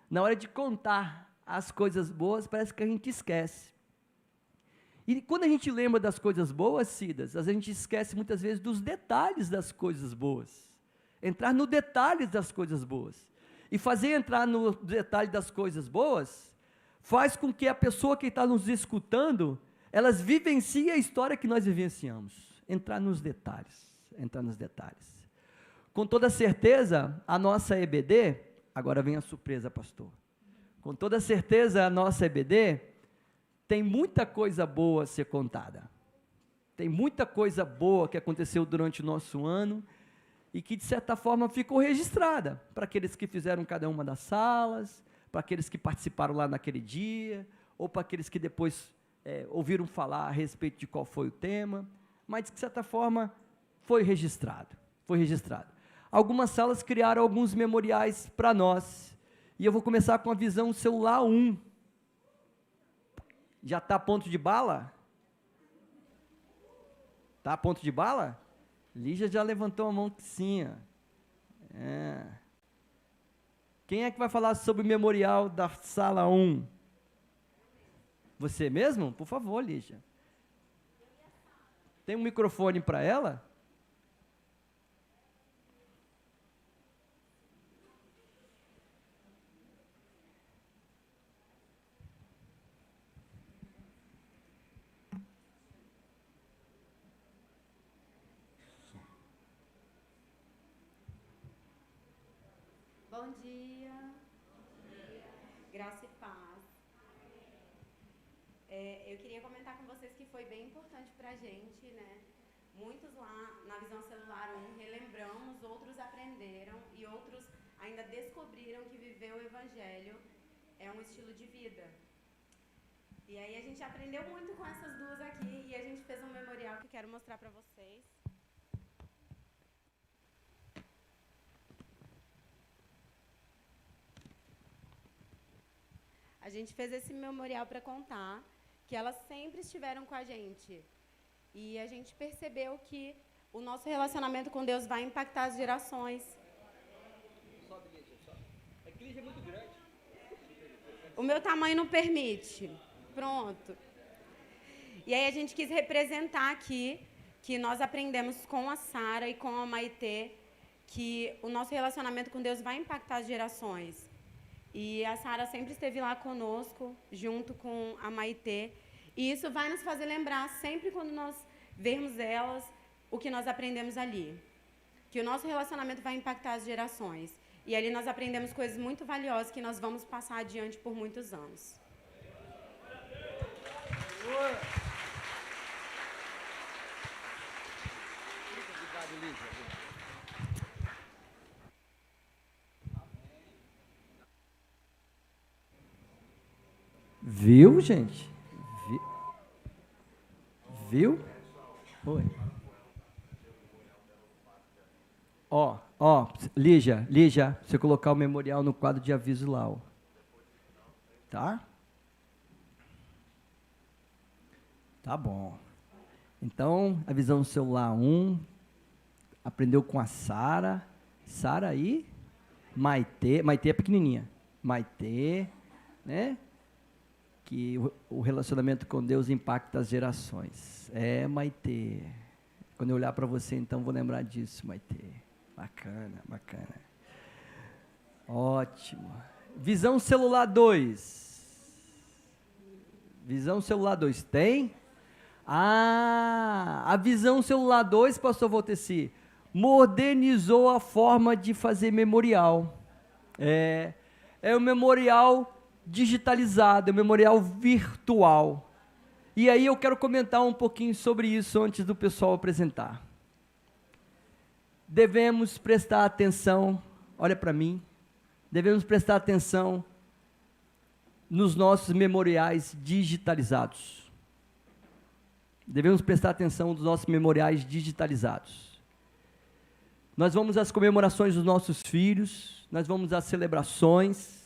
Na hora de contar as coisas boas, parece que a gente esquece. E quando a gente lembra das coisas boas, Cidas, a gente esquece muitas vezes dos detalhes das coisas boas. Entrar no detalhe das coisas boas. E fazer entrar no detalhe das coisas boas, faz com que a pessoa que está nos escutando, elas vivenciem a história que nós vivenciamos. Entrar nos detalhes. Com toda certeza, a nossa EBD, agora vem a surpresa, pastor. Com toda certeza, a nossa EBD tem muita coisa boa a ser contada. Tem muita coisa boa que aconteceu durante o nosso ano e que, de certa forma, ficou registrada para aqueles que fizeram cada uma das salas, para aqueles que participaram lá naquele dia, ou para aqueles que depois ouviram falar a respeito de qual foi o tema, mas, de certa forma, foi registrado. Algumas salas criaram alguns memoriais para nós, e eu vou começar com a visão celular 1. Já está a ponto de bala? Está a ponto de bala? Lígia já levantou a mão que sim. Quem é que vai falar sobre o memorial da sala 1? Você mesmo? Por favor, Lígia. Tem um microfone para ela? Bom dia. Graça e paz. Eu queria comentar com vocês que foi bem importante para a gente, né? Muitos lá na visão celular 1 relembramos, outros aprenderam e outros ainda descobriram que viver o Evangelho é um estilo de vida. E aí a gente aprendeu muito com essas duas aqui e a gente fez um memorial que eu quero mostrar para vocês. A gente fez esse memorial para contar que elas sempre estiveram com a gente. E a gente percebeu que o nosso relacionamento com Deus vai impactar as gerações. Sobe, Lígia, sobe. É que Lígia é muito grande. O meu tamanho não permite. Pronto. E aí a gente quis representar aqui que nós aprendemos com a Sara e com a Maitê que o nosso relacionamento com Deus vai impactar as gerações. E a Sara sempre esteve lá conosco, junto com a Maitê. E isso vai nos fazer lembrar, sempre quando nós vermos elas, o que nós aprendemos ali. Que o nosso relacionamento vai impactar as gerações. E ali nós aprendemos coisas muito valiosas que nós vamos passar adiante por muitos anos. Viu, gente? Viu? Oi. Ó, Lígia, você colocar o memorial no quadro de aviso lá, ó. Tá? Tá bom. Então, a visão do celular 1, aprendeu com a Sara. Sara aí, Maitê é pequenininha. Maitê, né? Que o relacionamento com Deus impacta as gerações. Maitê. Quando eu olhar para você, então, vou lembrar disso, Maitê. Bacana. Ótimo. Visão celular 2. Visão celular 2. Tem? A visão celular 2, pastor Volteci, modernizou a forma de fazer memorial. É o memorial digitalizado, é o memorial virtual. E aí eu quero comentar um pouquinho sobre isso antes do pessoal apresentar. Devemos prestar atenção, olha para mim, devemos prestar atenção nos nossos memoriais digitalizados. Devemos prestar atenção nos nossos memoriais digitalizados. Nós vamos às comemorações dos nossos filhos, nós vamos às celebrações,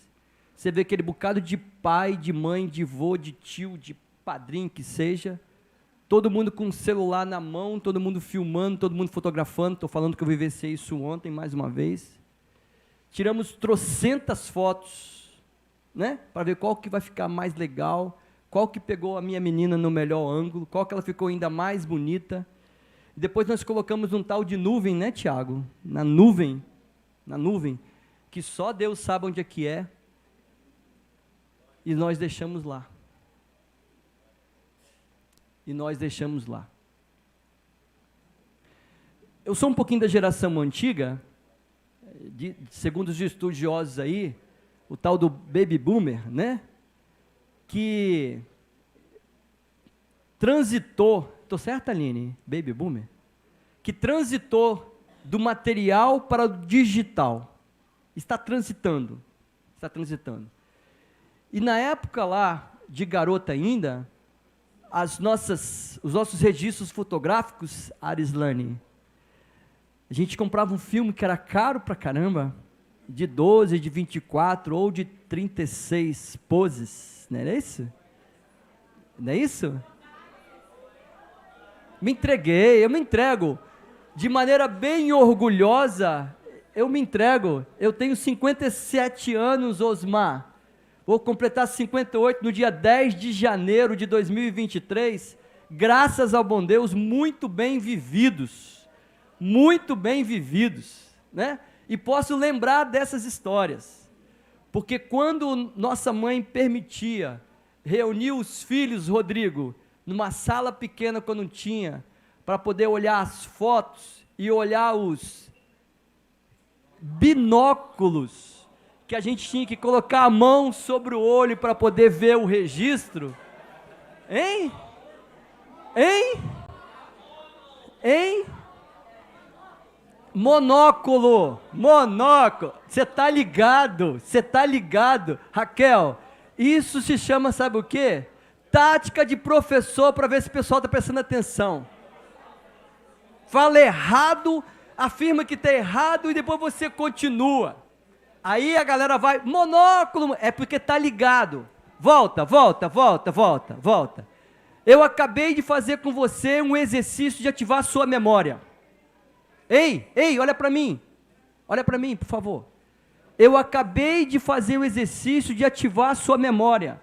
você vê aquele bocado de pai, de mãe, de vô, de tio, de padrinho que seja, todo mundo com o celular na mão, todo mundo filmando, todo mundo fotografando. Estou falando que eu vivenciei isso ontem, mais uma vez. Tiramos trocentas fotos, né, para ver qual que vai ficar mais legal, qual que pegou a minha menina no melhor ângulo, qual que ela ficou ainda mais bonita. Depois nós colocamos um tal de nuvem, né, Tiago? Na nuvem, que só Deus sabe onde é que é, e nós deixamos lá. Eu sou um pouquinho da geração antiga, segundo os estudiosos aí, o tal do baby boomer, né? Que transitou, estou certo, Aline? Baby boomer? Que transitou do material para o digital. Está transitando. E na época lá, de garota ainda, os nossos registros fotográficos, Arislane, a gente comprava um filme que era caro pra caramba, de 12, de 24 ou de 36 poses, não era isso? Não é isso? Eu me entrego, de maneira bem orgulhosa, eu tenho 57 anos, Osmar, vou completar 58 no dia 10 de janeiro de 2023, graças ao bom Deus, muito bem vividos, né? E posso lembrar dessas histórias, porque quando nossa mãe permitia reunir os filhos, Rodrigo, numa sala pequena quando tinha, para poder olhar as fotos e olhar os binóculos, que a gente tinha que colocar a mão sobre o olho para poder ver o registro. Hein? Monóculo. Você tá ligado? Raquel, isso se chama, sabe o quê? Tática de professor para ver se o pessoal está prestando atenção. Fala errado, afirma que está errado e depois você continua. Aí a galera vai, monóculo, é porque está ligado. Volta. Eu acabei de fazer com você um exercício de ativar a sua memória. Ei, olha para mim, por favor. Eu acabei de fazer o exercício de ativar a sua memória.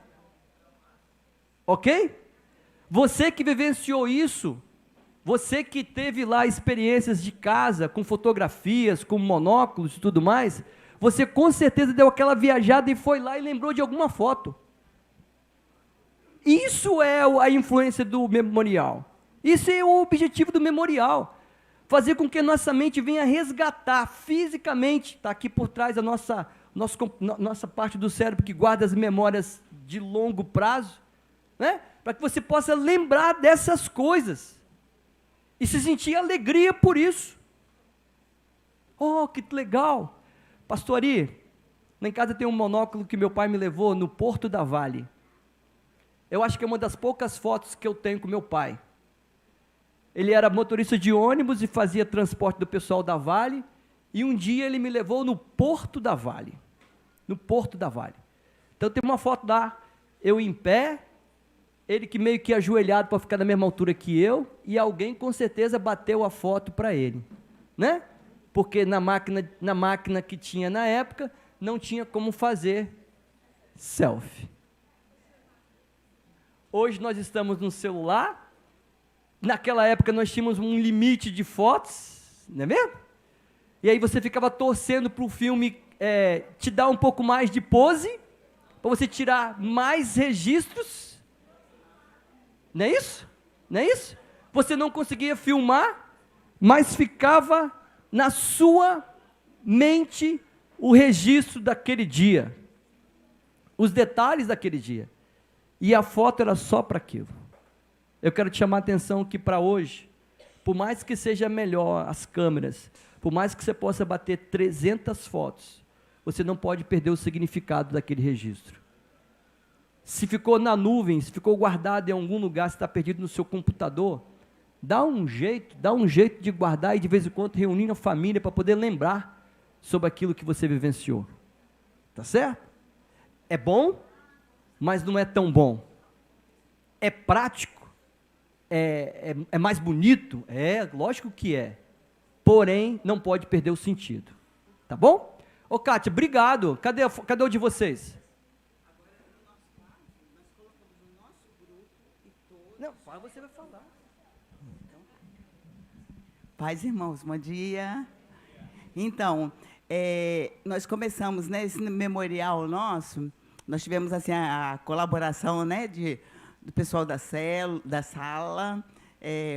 Ok? Você que vivenciou isso, você que teve lá experiências de casa, com fotografias, com monóculos e tudo mais, você com certeza deu aquela viajada e foi lá e lembrou de alguma foto. Isso é a influência do memorial. Isso é o objetivo do memorial. fazer com que a nossa mente venha resgatar fisicamente, está aqui por trás a nossa parte do cérebro que guarda as memórias de longo prazo, né? Para que você possa lembrar dessas coisas e se sentir alegria por isso. Oh, que legal! Pastor Ari, lá em casa tem um monóculo que meu pai me levou no Porto da Vale. Eu acho que é uma das poucas fotos que eu tenho com meu pai. Ele era motorista de ônibus e fazia transporte do pessoal da Vale, e um dia ele me levou no Porto da Vale. No Porto da Vale. Então tem uma foto lá, eu em pé, ele que meio que ajoelhado para ficar na mesma altura que eu, e alguém com certeza bateu a foto para ele, né? Porque na máquina que tinha na época, não tinha como fazer selfie. Hoje nós estamos no celular, naquela época nós tínhamos um limite de fotos, não é mesmo? E aí você ficava torcendo para o filme te dar um pouco mais de pose, para você tirar mais registros. Não é isso? Não é isso? Você não conseguia filmar, mas ficava na sua mente o registro daquele dia, os detalhes daquele dia. E a foto era só para aquilo. Eu quero te chamar a atenção que para hoje, por mais que seja melhor as câmeras, por mais que você possa bater 300 fotos, você não pode perder o significado daquele registro. Se ficou na nuvem, se ficou guardado em algum lugar, se está perdido no seu computador, dá um jeito de guardar e de vez em quando reunir a família para poder lembrar sobre aquilo que você vivenciou. Tá certo? É bom, mas não é tão bom. É prático, é mais bonito, lógico que é. Porém, não pode perder o sentido. Tá bom? Ô, Kátia, obrigado. Cadê o de vocês? Não, você vai falar. Paz, irmãos, bom dia. Então, nós começamos, né, esse memorial nosso, nós tivemos assim, a colaboração, né, do pessoal da sala,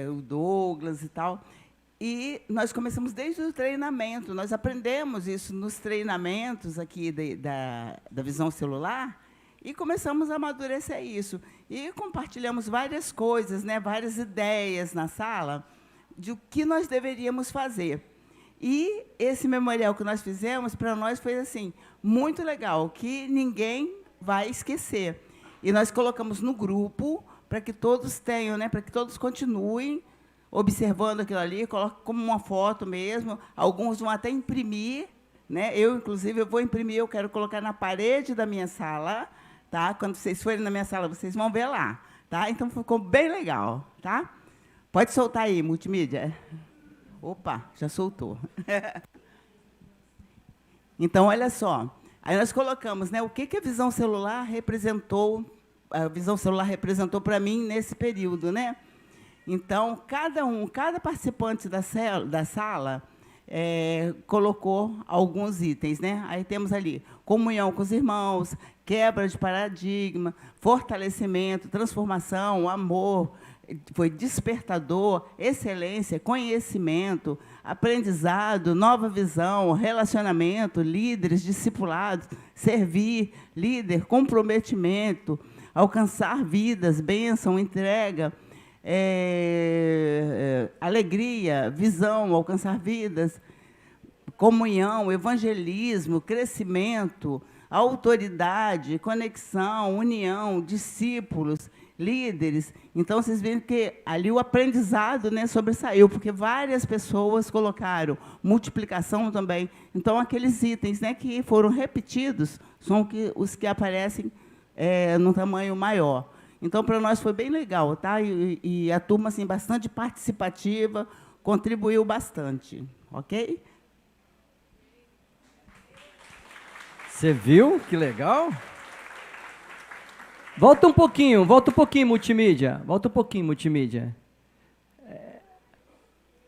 o Douglas e tal, e nós começamos desde o treinamento, nós aprendemos isso nos treinamentos aqui da visão celular, e começamos a amadurecer isso. E compartilhamos várias coisas, né, várias ideias na sala, de o que nós deveríamos fazer. E esse memorial que nós fizemos, para nós, foi assim, muito legal, que ninguém vai esquecer. E nós colocamos no grupo, para que todos tenham, né, para que todos continuem observando aquilo ali, colocam como uma foto mesmo, alguns vão até imprimir, né? Inclusive, eu vou imprimir, eu quero colocar na parede da minha sala, tá? Quando vocês forem na minha sala, vocês vão ver lá, tá? Então, ficou bem legal, tá? Pode soltar aí, multimídia. Opa, já soltou. Então, olha só. Aí nós colocamos, né, o que a visão celular representou para mim nesse período, né? Então, cada participante da sala colocou alguns itens, né? Aí temos ali comunhão com os irmãos, quebra de paradigma, fortalecimento, transformação, amor, foi despertador, excelência, conhecimento, aprendizado, nova visão, relacionamento, líderes, discipulados, servir, líder, comprometimento, alcançar vidas, bênção, entrega, alegria, visão, alcançar vidas, comunhão, evangelismo, crescimento, autoridade, conexão, união, discípulos, líderes. Então, vocês veem que ali o aprendizado, né, sobressaiu, porque várias pessoas colocaram multiplicação também. Então, aqueles itens, né, que foram repetidos são os que aparecem no tamanho maior. Então, para nós foi bem legal, tá? E a turma assim, bastante participativa, contribuiu bastante, ok? Você viu? Que legal. Volta um pouquinho, multimídia. Volta um pouquinho, multimídia.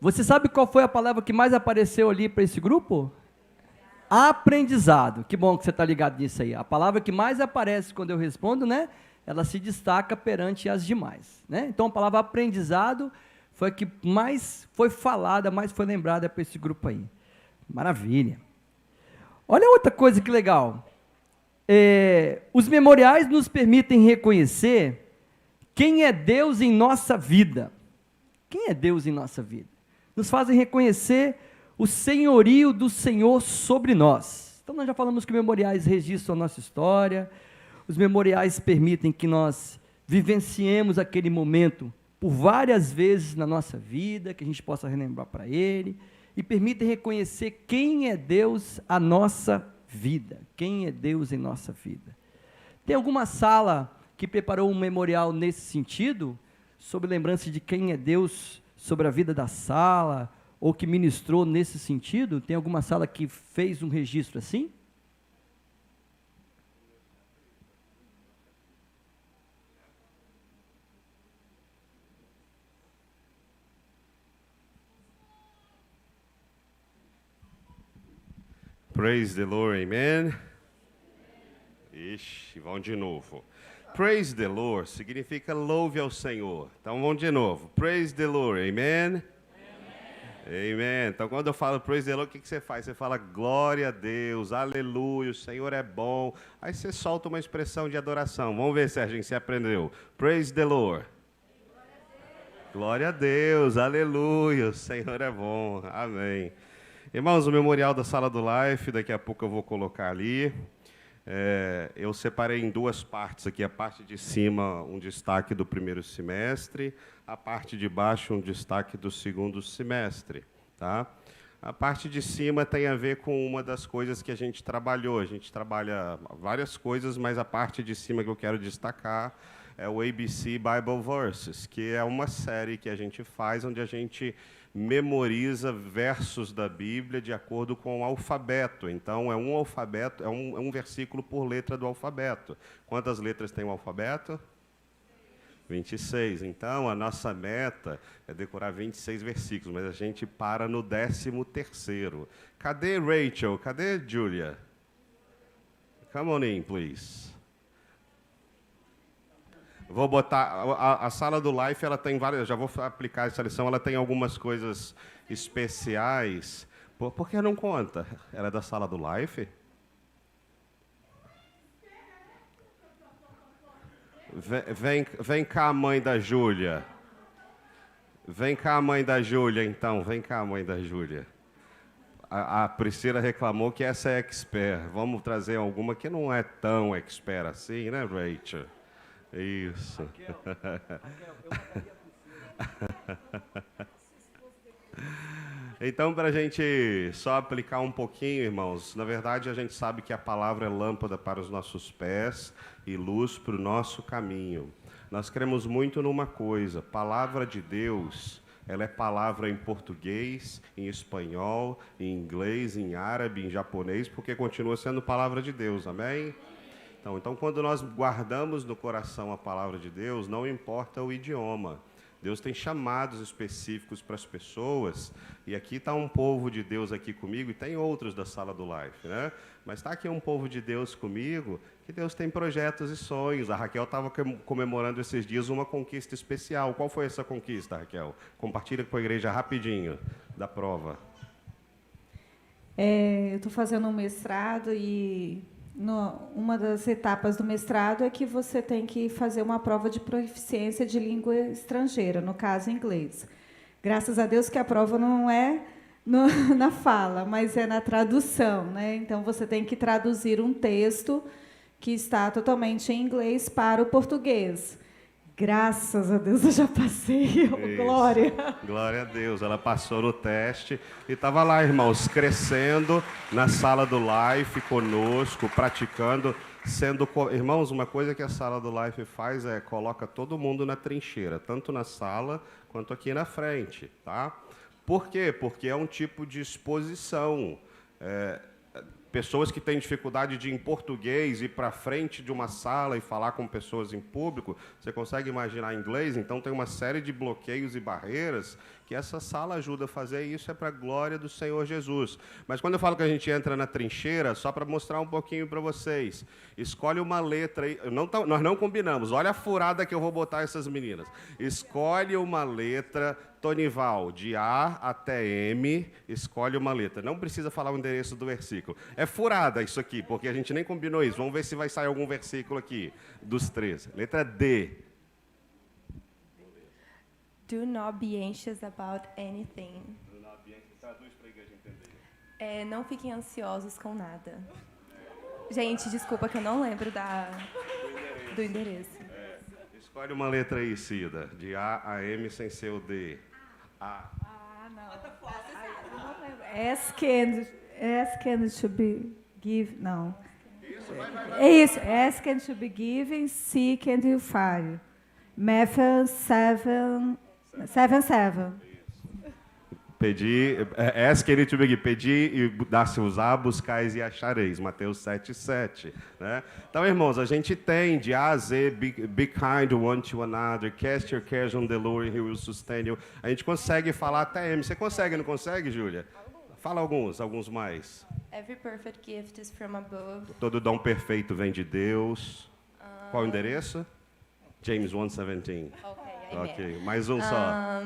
Você sabe qual foi a palavra que mais apareceu ali para esse grupo? Aprendizado. Que bom que você está ligado nisso aí. A palavra que mais aparece quando eu respondo, né? Ela se destaca perante as demais, né? Então, a palavra aprendizado foi a que mais foi falada, mais foi lembrada para esse grupo aí. Maravilha. Olha outra coisa que legal. Os memoriais nos permitem reconhecer quem é Deus em nossa vida. Quem é Deus em nossa vida? Nos fazem reconhecer o senhorio do Senhor sobre nós. Então, nós já falamos que memoriais registram a nossa história, os memoriais permitem que nós vivenciemos aquele momento por várias vezes na nossa vida, que a gente possa relembrar para ele, e permitem reconhecer quem é Deus a nossa vida. Quem é Deus em nossa vida. Tem alguma sala que preparou um memorial nesse sentido, sobre lembrança de quem é Deus sobre a vida da sala, ou que ministrou nesse sentido? Tem alguma sala que fez um registro assim? Praise the Lord, amen? Ixi, vamos de novo. Praise the Lord significa louve ao Senhor. Então vamos de novo. Praise the Lord, amen? Amen. Então, quando eu falo praise the Lord, o que você faz? Você fala glória a Deus, aleluia, o Senhor é bom. Aí você solta uma expressão de adoração. Vamos ver, Serginho, se aprendeu. Praise the Lord. Glória a Deus, aleluia, o Senhor é bom. Amém. Irmãos, o memorial da Sala do Life, daqui a pouco eu vou colocar ali. Eu separei em duas partes aqui. A parte de cima, um destaque do primeiro semestre. A parte de baixo, um destaque do segundo semestre. Tá? A parte de cima tem a ver com uma das coisas que a gente trabalhou. A gente trabalha várias coisas, mas a parte de cima que eu quero destacar é o ABC Bible Verses, que é uma série que a gente faz, onde a gente memoriza versos da Bíblia de acordo com o alfabeto. Então, é um alfabeto, é um versículo por letra do alfabeto. Quantas letras tem o alfabeto? 26. Então, a nossa meta é decorar 26 versículos, mas a gente para no 13º. Cadê Rachel? Cadê Julia? Come on in, please. Vou botar, a sala do Life, ela tem várias, já vou aplicar essa lição, ela tem algumas coisas especiais. Por que não conta? Ela é da sala do Life? Vem cá, mãe da Júlia. Vem cá, a mãe da Júlia, então. Vem cá, mãe da Júlia. A Priscila reclamou que essa é expert. Vamos trazer alguma que não é tão expert assim, né, Rachel? Isso. Então, para a gente só aplicar um pouquinho, irmãos, na verdade a gente sabe que a palavra é lâmpada para os nossos pés e luz para o nosso caminho. Nós cremos muito numa coisa: palavra de Deus, ela é palavra em português, em espanhol, em inglês, em árabe, em japonês, porque continua sendo palavra de Deus, amém? Então, quando nós guardamos no coração a palavra de Deus, não importa o idioma. Deus tem chamados específicos para as pessoas, e aqui está um povo de Deus aqui comigo, e tem outros da Sala do Life, né? Mas está aqui um povo de Deus comigo, que Deus tem projetos e sonhos. A Raquel estava comemorando esses dias uma conquista especial. Qual foi essa conquista, Raquel? Compartilha com a igreja rapidinho da prova. Eu estou fazendo um mestrado e uma das etapas do mestrado é que você tem que fazer uma prova de proficiência de língua estrangeira, no caso, inglês. Graças a Deus que a prova não é na fala, mas é na tradução, né? Então, você tem que traduzir um texto que está totalmente em inglês para o português. Graças a Deus eu já passei, glória. Glória a Deus, ela passou no teste e estava lá, irmãos, crescendo na Sala do Life conosco, praticando, Irmãos, uma coisa que a Sala do Life faz é coloca todo mundo na trincheira, tanto na sala quanto aqui na frente, tá? Por quê? Porque é um tipo de exposição. Pessoas que têm dificuldade de, em português, ir para frente de uma sala e falar com pessoas em público, você consegue imaginar em inglês? Então, tem uma série de bloqueios e barreiras que essa sala ajuda a fazer, e isso é para a glória do Senhor Jesus. Mas quando eu falo que a gente entra na trincheira, só para mostrar um pouquinho para vocês, escolhe uma letra aí, nós não combinamos, olha a furada que eu vou botar essas meninas. Escolhe uma letra Tonival, de A até M, escolhe uma letra. Não precisa falar o endereço do versículo. É furada isso aqui, porque a gente nem combinou isso. Vamos ver se vai sair algum versículo aqui, dos 13. Letra D. Do not be anxious about anything. Traduz para a igreja entender. Não fiquem ansiosos com nada. Gente, desculpa que eu não lembro do endereço. Escolhe uma letra aí, Cida. De A a M sem ser o D. A. não lembro. Ask and to be given. Não. É isso. Ask and to be given, seek and you find. Matthew 7:7. Pedi, ask and it will be given. Pedi e dar-se usar, buscais e achareis. Mateus 7:7. Né? Então, irmãos, a gente tem de A a Z, be kind one to another, cast your cares on the Lord and He will sustain you. A gente consegue falar até M. Você consegue, não consegue, Júlia? Fala alguns mais. Every perfect gift is from above. Todo dom perfeito vem de Deus. Qual o endereço? James 1:17. Ok, mais um só.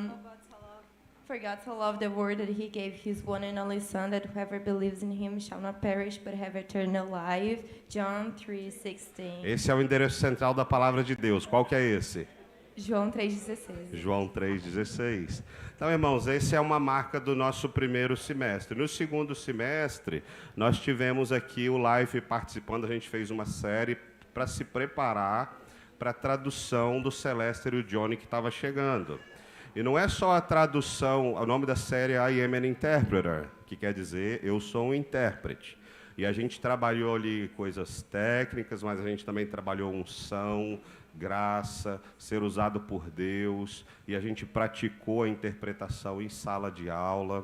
For God so loved the world that He gave His one and only Son, that whoever believes in Him shall not perish but have eternal life. John 3:16. Esse é o endereço central da palavra de Deus. Qual que é esse? João 3:16. João 3:16. Então, irmãos, essa é uma marca do nosso primeiro semestre. No segundo semestre, nós tivemos aqui o Life participando. A gente fez uma série para se preparar para a tradução do Celeste e o Johnny que estava chegando. E não é só a tradução, o nome da série é I am an interpreter, que quer dizer eu sou um intérprete. E a gente trabalhou ali coisas técnicas, mas a gente também trabalhou unção, graça, ser usado por Deus, e a gente praticou a interpretação em sala de aula.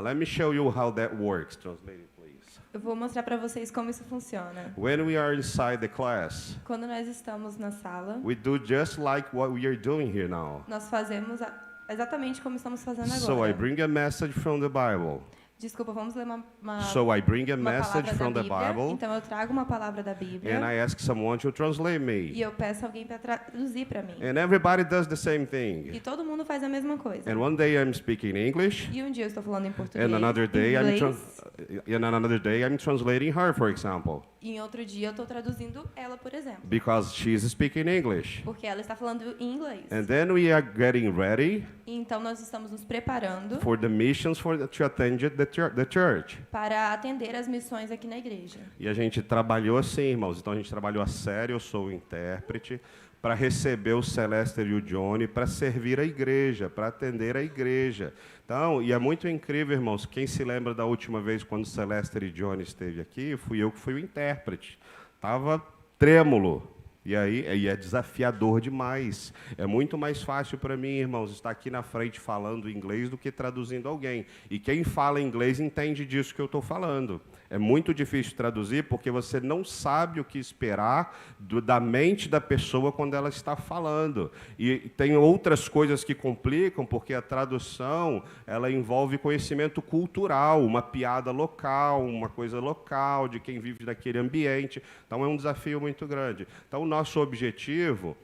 Let me show you how that works. Translate it, please. Eu vou mostrar para vocês como isso funciona. When we are inside the class, Quando nós estamos na sala, we do just like what we are doing here now. nós fazemos exatamente como estamos fazendo agora. So I bring a message from the Bible. Desculpa, vamos ler uma So I bring a uma message palavra from da the Bíblia. Bible, Então eu trago uma palavra da Bíblia and I ask someone to translate e me. eu peço alguém para traduzir para mim. And everybody does the same E thing. todo mundo faz a mesma coisa. And one day I'm speaking English, E um dia eu estou falando em português, and another day I'm inglês, translating her, for example, e em outro dia eu estou traduzindo ela, por exemplo, because she's speaking English. porque ela está falando em inglês. And then we are getting ready E então nós estamos nos preparando for the missions to attend the church. para atender as missões aqui na igreja. E a gente trabalhou assim, irmãos. Então a gente trabalhou a sério, eu sou o intérprete, para receber o Celeste e o Johnny, para servir a igreja, para atender a igreja. Então, e é muito incrível, irmãos, quem se lembra da última vez quando o Celeste e o Johnny esteve aqui, fui eu que fui o intérprete. Estava trêmulo. E aí é desafiador demais. É muito mais fácil para mim, irmãos, estar aqui na frente falando inglês do que traduzindo alguém. E quem fala inglês entende disso que eu estou falando. É muito difícil traduzir porque você não sabe o que esperar da mente da pessoa quando ela está falando. E tem outras coisas que complicam, porque a tradução ela envolve conhecimento cultural, uma piada local, uma coisa local, de quem vive naquele ambiente. Então é um desafio muito grande. Então o nosso objetivo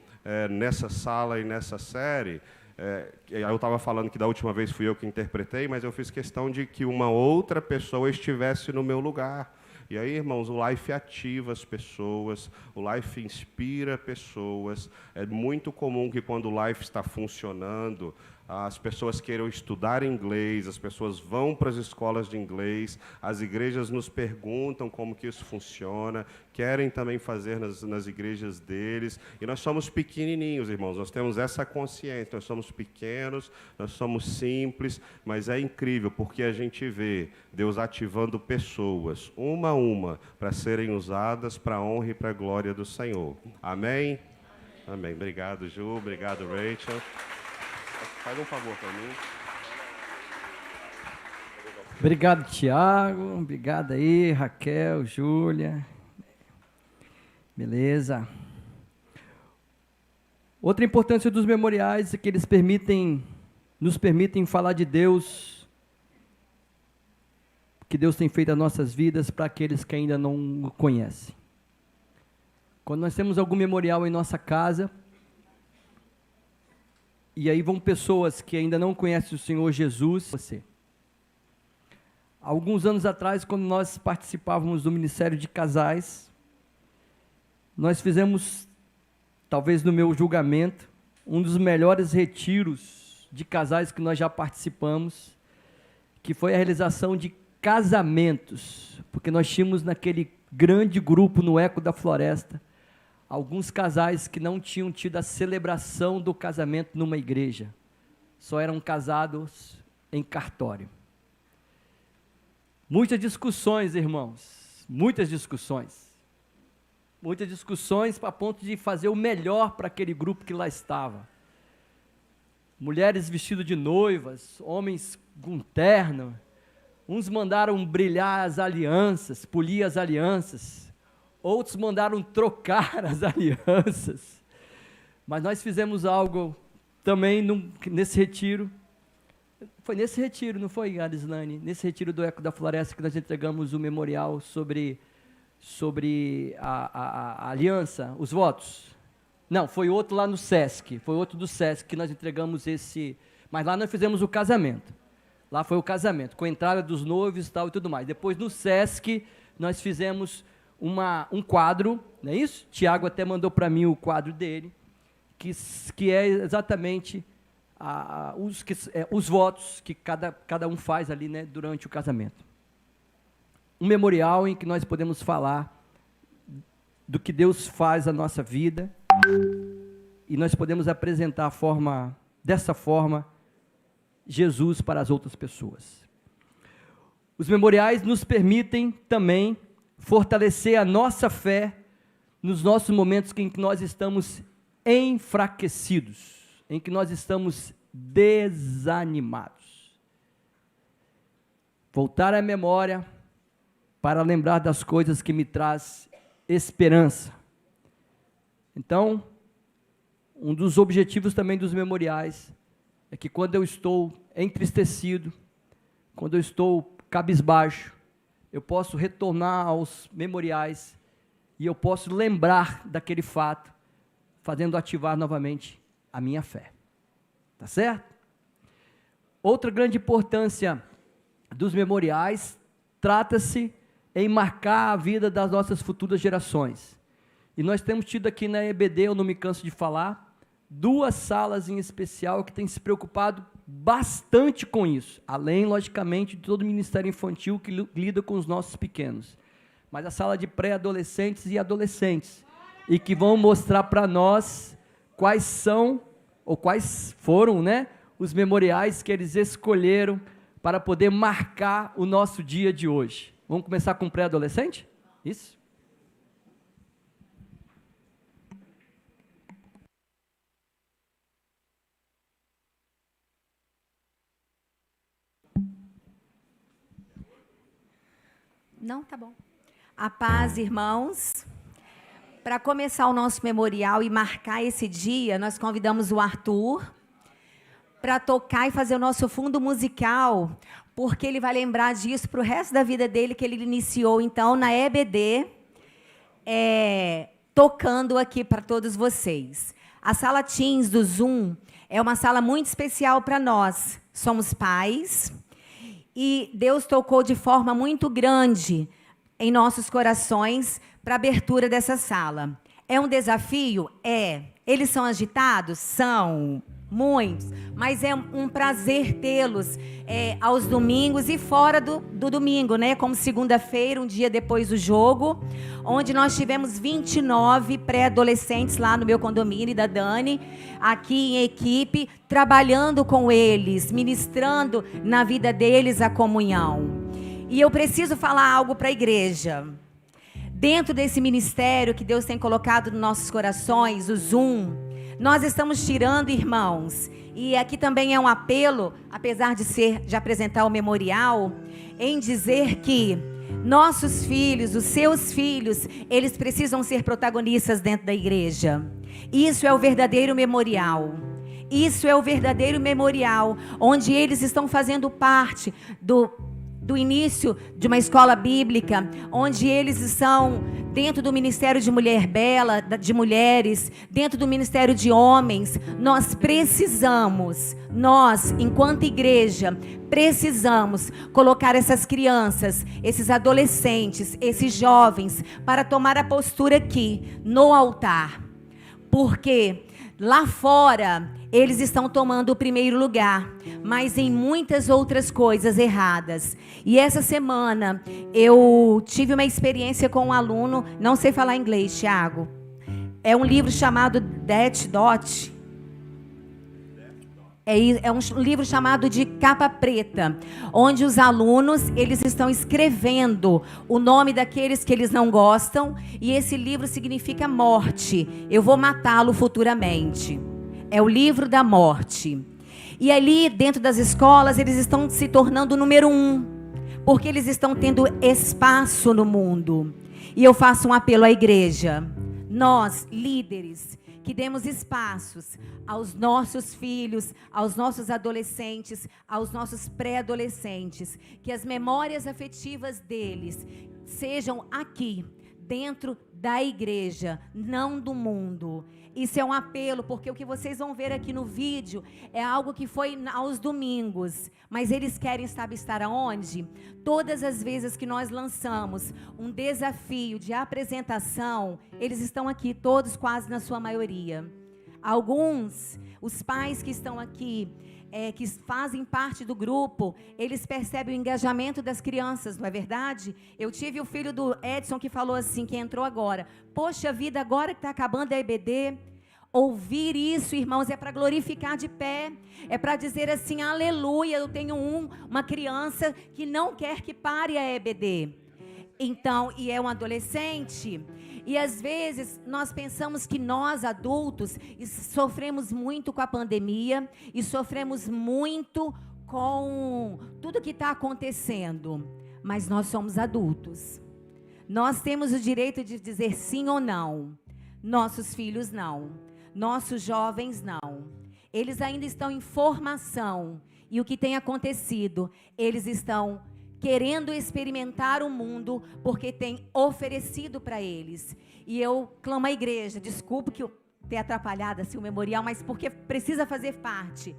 nessa sala e nessa série, eu estava falando que da última vez fui eu que interpretei, mas eu fiz questão de que uma outra pessoa estivesse no meu lugar. E aí, irmãos, o Life ativa as pessoas, o Life inspira pessoas. É muito comum que quando o Life está funcionando, as pessoas queiram estudar inglês, as pessoas vão para as escolas de inglês, as igrejas nos perguntam como que isso funciona, querem também fazer nas igrejas deles. E nós somos pequenininhos, irmãos, nós temos essa consciência, nós somos pequenos, nós somos simples, mas é incrível, porque a gente vê Deus ativando pessoas, uma a uma, para serem usadas para a honra e para a glória do Senhor. Amém? Amém. Obrigado, Ju, obrigado, Rachel. Faz um favor para mim. Obrigado, Tiago. Obrigado aí, Raquel, Júlia. Beleza. Outra importância dos memoriais é que eles nos permitem falar de Deus, que Deus tem feito nas nossas vidas para aqueles que ainda não o conhecem. Quando nós temos algum memorial em nossa casa, e aí vão pessoas que ainda não conhecem o Senhor Jesus. Você. Alguns anos atrás, quando nós participávamos do Ministério de Casais, nós fizemos, talvez no meu julgamento, um dos melhores retiros de casais que nós já participamos, que foi a realização de casamentos, porque nós tínhamos naquele grande grupo no Eco da Floresta, alguns casais que não tinham tido a celebração do casamento numa igreja, só eram casados em cartório. Muitas discussões, irmãos, muitas discussões para ponto de fazer o melhor para aquele grupo que lá estava. Mulheres vestidas de noivas, homens com terno, uns mandaram brilhar as alianças, polir as alianças, outros mandaram trocar as alianças, mas nós fizemos algo também nesse retiro. Foi nesse retiro, não foi, Arislane? Nesse retiro do Eco da Floresta que nós entregamos o memorial sobre a aliança, os votos. Não, foi outro lá no Sesc, foi outro do Sesc que nós entregamos esse, mas lá nós fizemos o casamento. Lá foi o casamento, com a entrada dos noivos e tal e tudo mais. Depois no Sesc nós fizemos um quadro, não é isso? Tiago até mandou para mim o quadro dele, que é exatamente os votos que cada um faz ali, né, durante o casamento. Um memorial em que nós podemos falar do que Deus faz na nossa vida e nós podemos apresentar dessa forma Jesus para as outras pessoas. Os memoriais nos permitem também fortalecer a nossa fé nos nossos momentos em que nós estamos enfraquecidos, em que nós estamos desanimados. Voltar à memória para lembrar das coisas que me traz esperança. Então, um dos objetivos também dos memoriais é que quando eu estou entristecido, quando eu estou cabisbaixo, eu posso retornar aos memoriais e eu posso lembrar daquele fato, fazendo ativar novamente a minha fé. Tá certo? Outra grande importância dos memoriais trata-se em marcar a vida das nossas futuras gerações. E nós temos tido aqui na EBD, eu não me canso de falar, 2 salas em especial que têm se preocupado bastante com isso, além, logicamente, de todo o Ministério Infantil que lida com os nossos pequenos. Mas a sala de pré-adolescentes e adolescentes, e que vão mostrar para nós quais são, ou quais foram, né, os memoriais que eles escolheram para poder marcar o nosso dia de hoje. Vamos começar com o pré-adolescente? Isso? Não, tá bom. A paz, irmãos. Para começar o nosso memorial e marcar esse dia, nós convidamos o Arthur para tocar e fazer o nosso fundo musical, porque ele vai lembrar disso para o resto da vida dele, que ele iniciou, então, na EBD, tocando aqui para todos vocês. A sala Teens do Zoom é uma sala muito especial para nós. Somos pais e Deus tocou de forma muito grande em nossos corações para a abertura dessa sala. É um desafio? É. Eles são agitados? São. Muitos. Mas é um prazer tê-los aos domingos e fora do domingo, né? Como segunda-feira, um dia depois do jogo, onde nós tivemos 29 pré-adolescentes lá no meu condomínio e da Dani, aqui em equipe, trabalhando com eles, ministrando na vida deles a comunhão. E eu preciso falar algo para a igreja. Dentro desse ministério que Deus tem colocado nos nossos corações, o Zoom, nós estamos tirando, irmãos, e aqui também é um apelo, apesar de apresentar o memorial, em dizer que nossos filhos, os seus filhos, eles precisam ser protagonistas dentro da igreja. Isso é o verdadeiro memorial. Isso é o verdadeiro memorial, onde eles estão fazendo parte do do início de uma escola bíblica, onde eles são dentro do Ministério de Mulher Bela, de mulheres, dentro do Ministério de homens. Nós precisamos, nós, enquanto igreja, precisamos colocar essas crianças, esses adolescentes, esses jovens, para tomar a postura aqui, no altar. Porque lá fora, eles estão tomando o primeiro lugar, mas em muitas outras coisas erradas. E essa semana, eu tive uma experiência com um aluno, não sei falar inglês, Thiago. É um livro chamado Death Dot. É um livro chamado de Capa Preta, onde os alunos, eles estão escrevendo o nome daqueles que eles não gostam, e esse livro significa morte. Eu vou matá-lo futuramente. É o livro da morte. E ali, dentro das escolas, eles estão se tornando o número 1, porque eles estão tendo espaço no mundo. E eu faço um apelo à igreja. Nós, líderes, que demos espaços aos nossos filhos, aos nossos adolescentes, aos nossos pré-adolescentes, que as memórias afetivas deles sejam aqui, dentro da igreja, não do mundo. Isso é um apelo, porque o que vocês vão ver aqui no vídeo é algo que foi aos domingos, mas eles querem estar aonde? Todas as vezes que nós lançamos um desafio de apresentação, eles estão aqui, todos quase na sua maioria. Alguns, os pais que estão aqui, que fazem parte do grupo, eles percebem o engajamento das crianças, não é verdade? Eu tive o filho do Edson que falou assim, que entrou agora: poxa vida, agora que está acabando a EBD, ouvir isso, irmãos, é para glorificar de pé, é para dizer assim, aleluia, eu tenho uma criança que não quer que pare a EBD. Então, e é um adolescente, e às vezes nós pensamos que nós adultos sofremos muito com a pandemia e sofremos muito com tudo que está acontecendo, mas nós somos adultos. Nós temos o direito de dizer sim ou não. Nossos filhos não, nossos jovens não. Eles ainda estão em formação, e o que tem acontecido? Eles estão querendo experimentar o mundo, porque tem oferecido para eles. E eu clamo à igreja, desculpe que eu tenha atrapalhado assim o memorial, mas porque precisa fazer parte.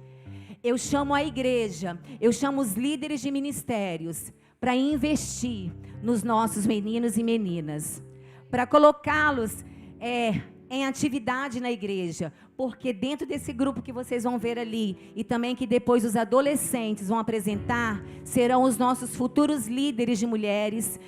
Eu chamo a igreja, eu chamo os líderes de ministérios para investir nos nossos meninos e meninas, para colocá-los em atividade na igreja, porque dentro desse grupo que vocês vão ver ali, e também que depois os adolescentes vão apresentar, serão os nossos futuros líderes de mulheres,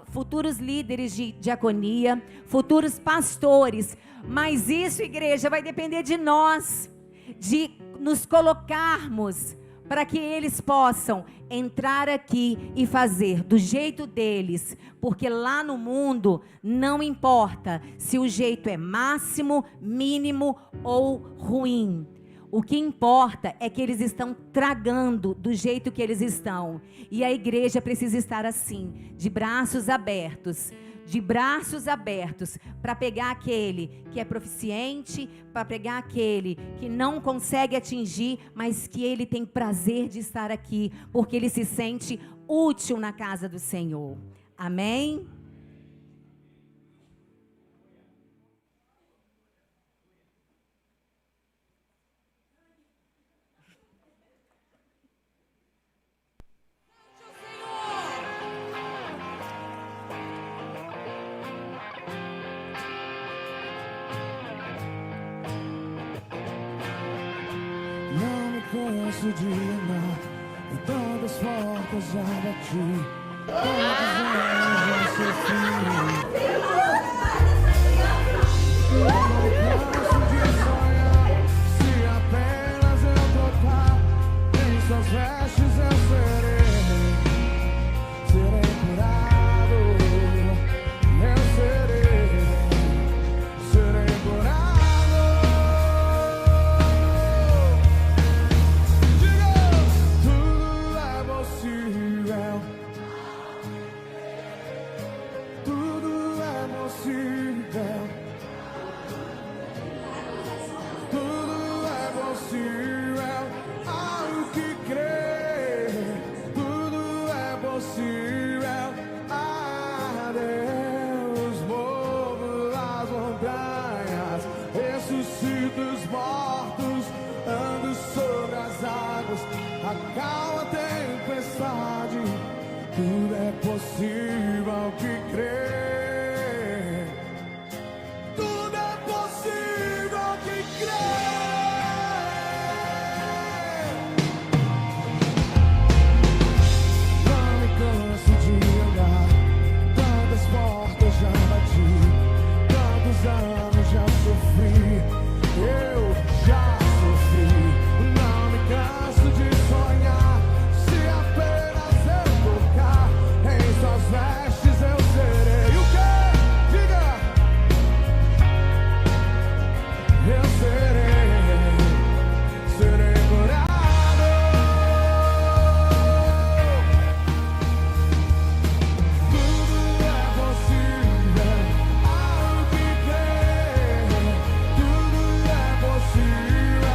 futuros líderes de diaconia, futuros pastores. Mas isso, igreja, vai depender de nós, de nos colocarmos para que eles possam entrar aqui e fazer do jeito deles, porque lá no mundo não importa se o jeito é máximo, mínimo ou ruim. O que importa é que eles estão tragando do jeito que eles estão. E a igreja precisa estar assim, de braços abertos, para pegar aquele que é proficiente, para pegar aquele que não consegue atingir, mas que ele tem prazer de estar aqui, porque ele se sente útil na casa do Senhor. Amém? Canso de amar, em todas as portas já bati, todos os anos já sofri. Não canso de sonhar, se apenas eu tocar em suas vestes eu serei curado, eu serei curado. Tudo é possível ao que crê. Tudo é possível ao que crê. Não me canso de olhar. Tantas portas já bati. Tantos anos já sofri. Eu já sofri. Não me canso de sonhar. Se apenas eu tocar em suas vestes, eu serei o quê? Diga! Eu serei curado. Tudo é possível ao que crer. Tudo é possível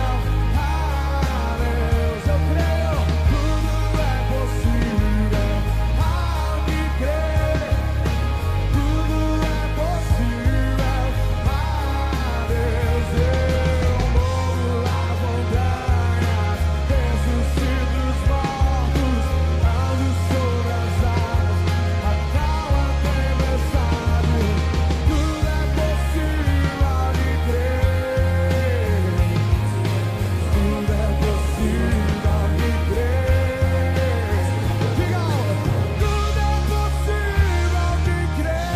a Deus. Eu creio. Tudo é possível ao que crer. Tudo é possível a Deus. Eu movo as montanhas, ressuscito os mortos, ando sobre as águas, acalmo a tempestade. Tudo é possível ao que crer. Tudo é possível ao que crer. Diga! Tudo é possível ao que crer.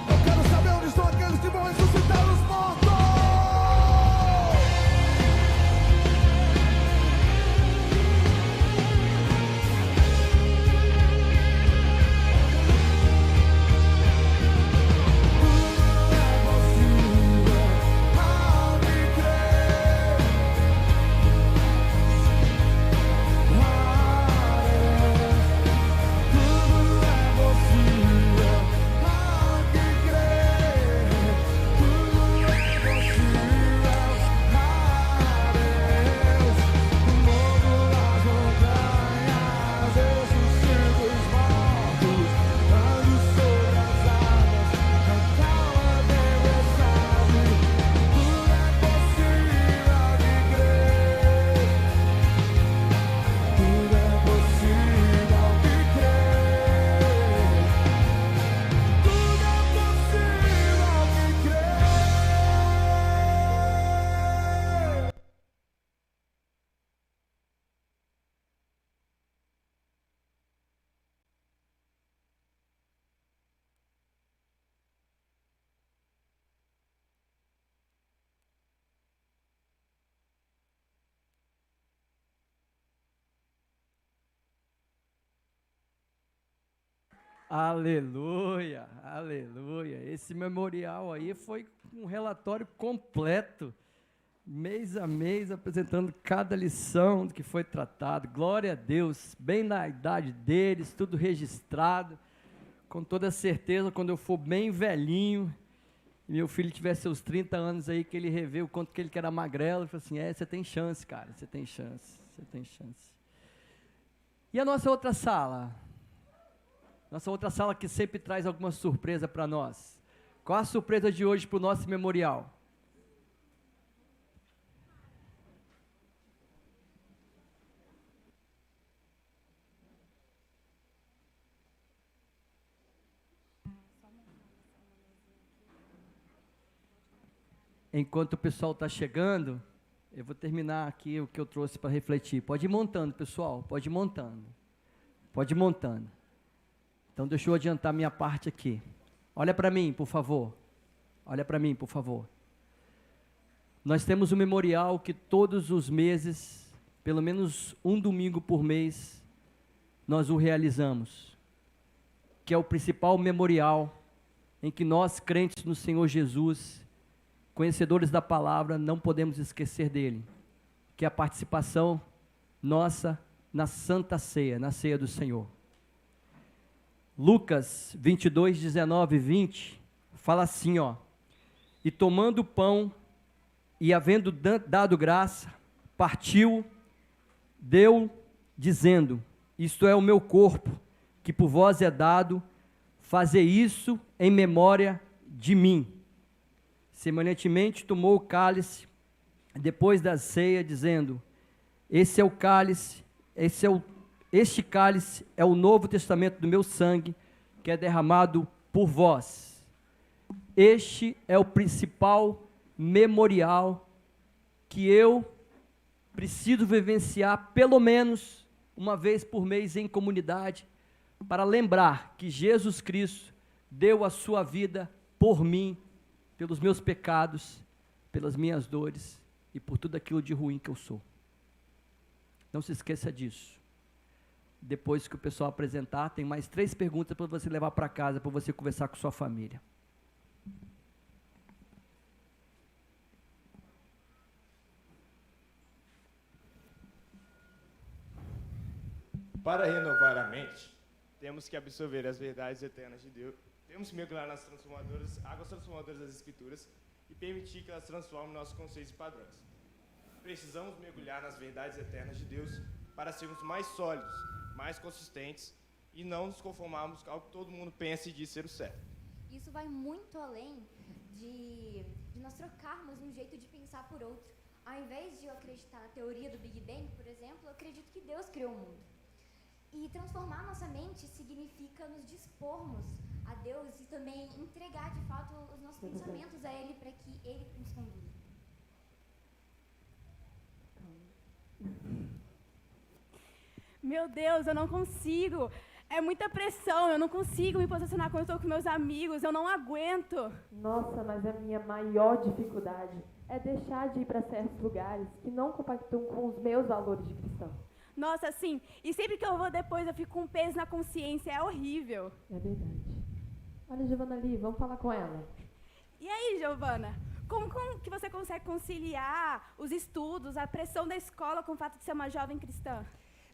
Eu quero saber onde estão aqueles que vão ressuscitar os mortos. Tudo é possível ao que crer. Tudo é possível ao que crer. Tudo é possível a Deus. Movo as montanhas, ressuscito os mortos, ando sobre as águas, acalmo a tempestade. Tudo é possível ao que crer. Tudo é possível ao que crer. Tudo é possível ao que crer. Aleluia, aleluia. Esse memorial aí foi um relatório completo, mês a mês, apresentando cada lição que foi tratado. Glória a Deus, bem na idade deles, tudo registrado. Com toda certeza, quando eu for bem velhinho, e meu filho tiver seus 30 anos aí, que ele revê o quanto que ele era magrelo, ele falou assim, você tem chance, cara, você tem chance, você tem chance. E a nossa outra sala? Nossa outra sala que sempre traz alguma surpresa para nós. Qual a surpresa de hoje para o nosso memorial? Enquanto o pessoal está chegando, eu vou terminar aqui o que eu trouxe para refletir. Pode ir montando, pessoal, pode ir montando. Pode ir montando. Então, deixa eu adiantar minha parte aqui. Olha para mim, por favor. Olha para mim, por favor. Nós temos um memorial que todos os meses, pelo menos um domingo por mês, nós o realizamos. Que é o principal memorial em que nós, crentes no Senhor Jesus, conhecedores da palavra, não podemos esquecer dele. Que é a participação nossa na Santa Ceia, na Ceia do Senhor. Lucas 22, 19 e 20, fala assim, e tomando o pão, e havendo dado graça, partiu, deu, dizendo, isto é o meu corpo, que por vós é dado, fazei isso em memória de mim. Semelhantemente tomou o cálice, depois da ceia, dizendo: este cálice é o novo testamento do meu sangue, que é derramado por vós. Este é o principal memorial que eu preciso vivenciar pelo menos uma vez por mês em comunidade, para lembrar que Jesus Cristo deu a sua vida por mim, pelos meus pecados, pelas minhas dores e por tudo aquilo de ruim que eu sou. Não se esqueça disso. Depois que o pessoal apresentar, tem mais 3 perguntas para você levar para casa, para você conversar com sua família. Para renovar a mente, temos que absorver as verdades eternas de Deus. Temos que mergulhar nas águas transformadoras das Escrituras e permitir que elas transformem nossos conceitos e padrões. Precisamos mergulhar nas verdades eternas de Deus para sermos mais sólidos, mais consistentes e não nos conformarmos ao que todo mundo pensa e diz ser o certo. Isso vai muito além de nós trocarmos um jeito de pensar por outro. Ao invés de eu acreditar na teoria do Big Bang, por exemplo, eu acredito que Deus criou o mundo. E transformar nossa mente significa nos dispormos a Deus e também entregar de fato os nossos pensamentos a Ele para que Ele nos conduza. Meu Deus, eu não consigo. É muita pressão, eu não consigo me posicionar quando eu estou com meus amigos, eu não aguento. Nossa, mas a minha maior dificuldade é deixar de ir para certos lugares que não compactuam com os meus valores de cristão. Nossa, sim. E sempre que eu vou depois, eu fico com um peso na consciência. É horrível. É verdade. Olha, Giovana ali, vamos falar com ela. E aí, Giovana? Como que você consegue conciliar os estudos, a pressão da escola com o fato de ser uma jovem cristã?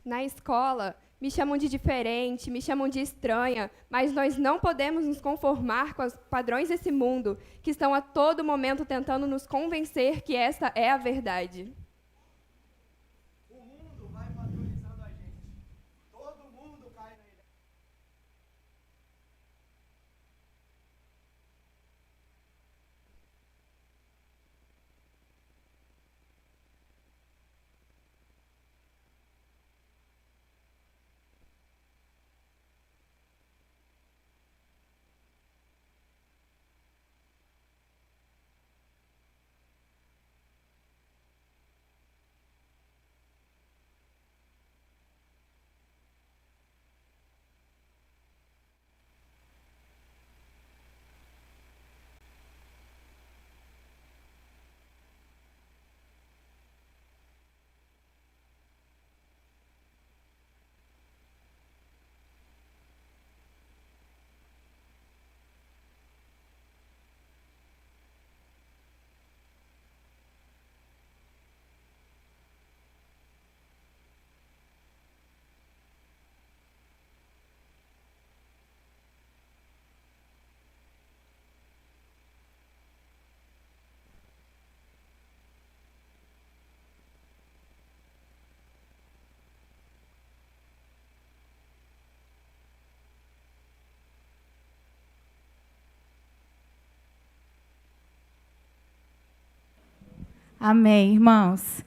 Na escola, me chamam de diferente, me chamam de estranha, mas nós não podemos nos conformar com os padrões desse mundo, que estão a todo momento tentando nos convencer que esta é a verdade. Amém, irmãos.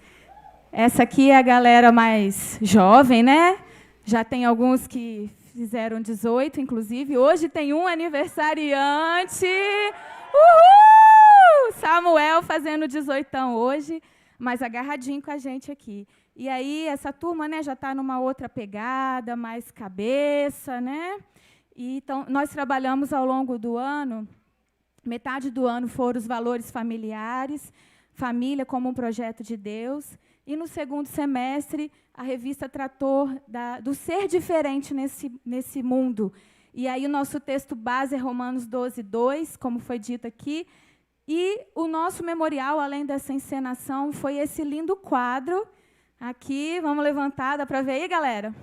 Essa aqui é a galera mais jovem, né? Já tem alguns que fizeram 18, inclusive. Hoje tem um aniversariante. Uhul! Samuel fazendo 18 hoje, mas agarradinho com a gente aqui. E aí, essa turma, né, já está numa outra pegada, mais cabeça, né? E, então, nós trabalhamos ao longo do ano, metade do ano foram os valores familiares, família como um projeto de Deus. E, no segundo semestre, a revista tratou do ser diferente nesse mundo. E aí o nosso texto base é Romanos 12:2, como foi dito aqui. E o nosso memorial, além dessa encenação, foi esse lindo quadro. Aqui, vamos levantar, dá para ver aí, galera?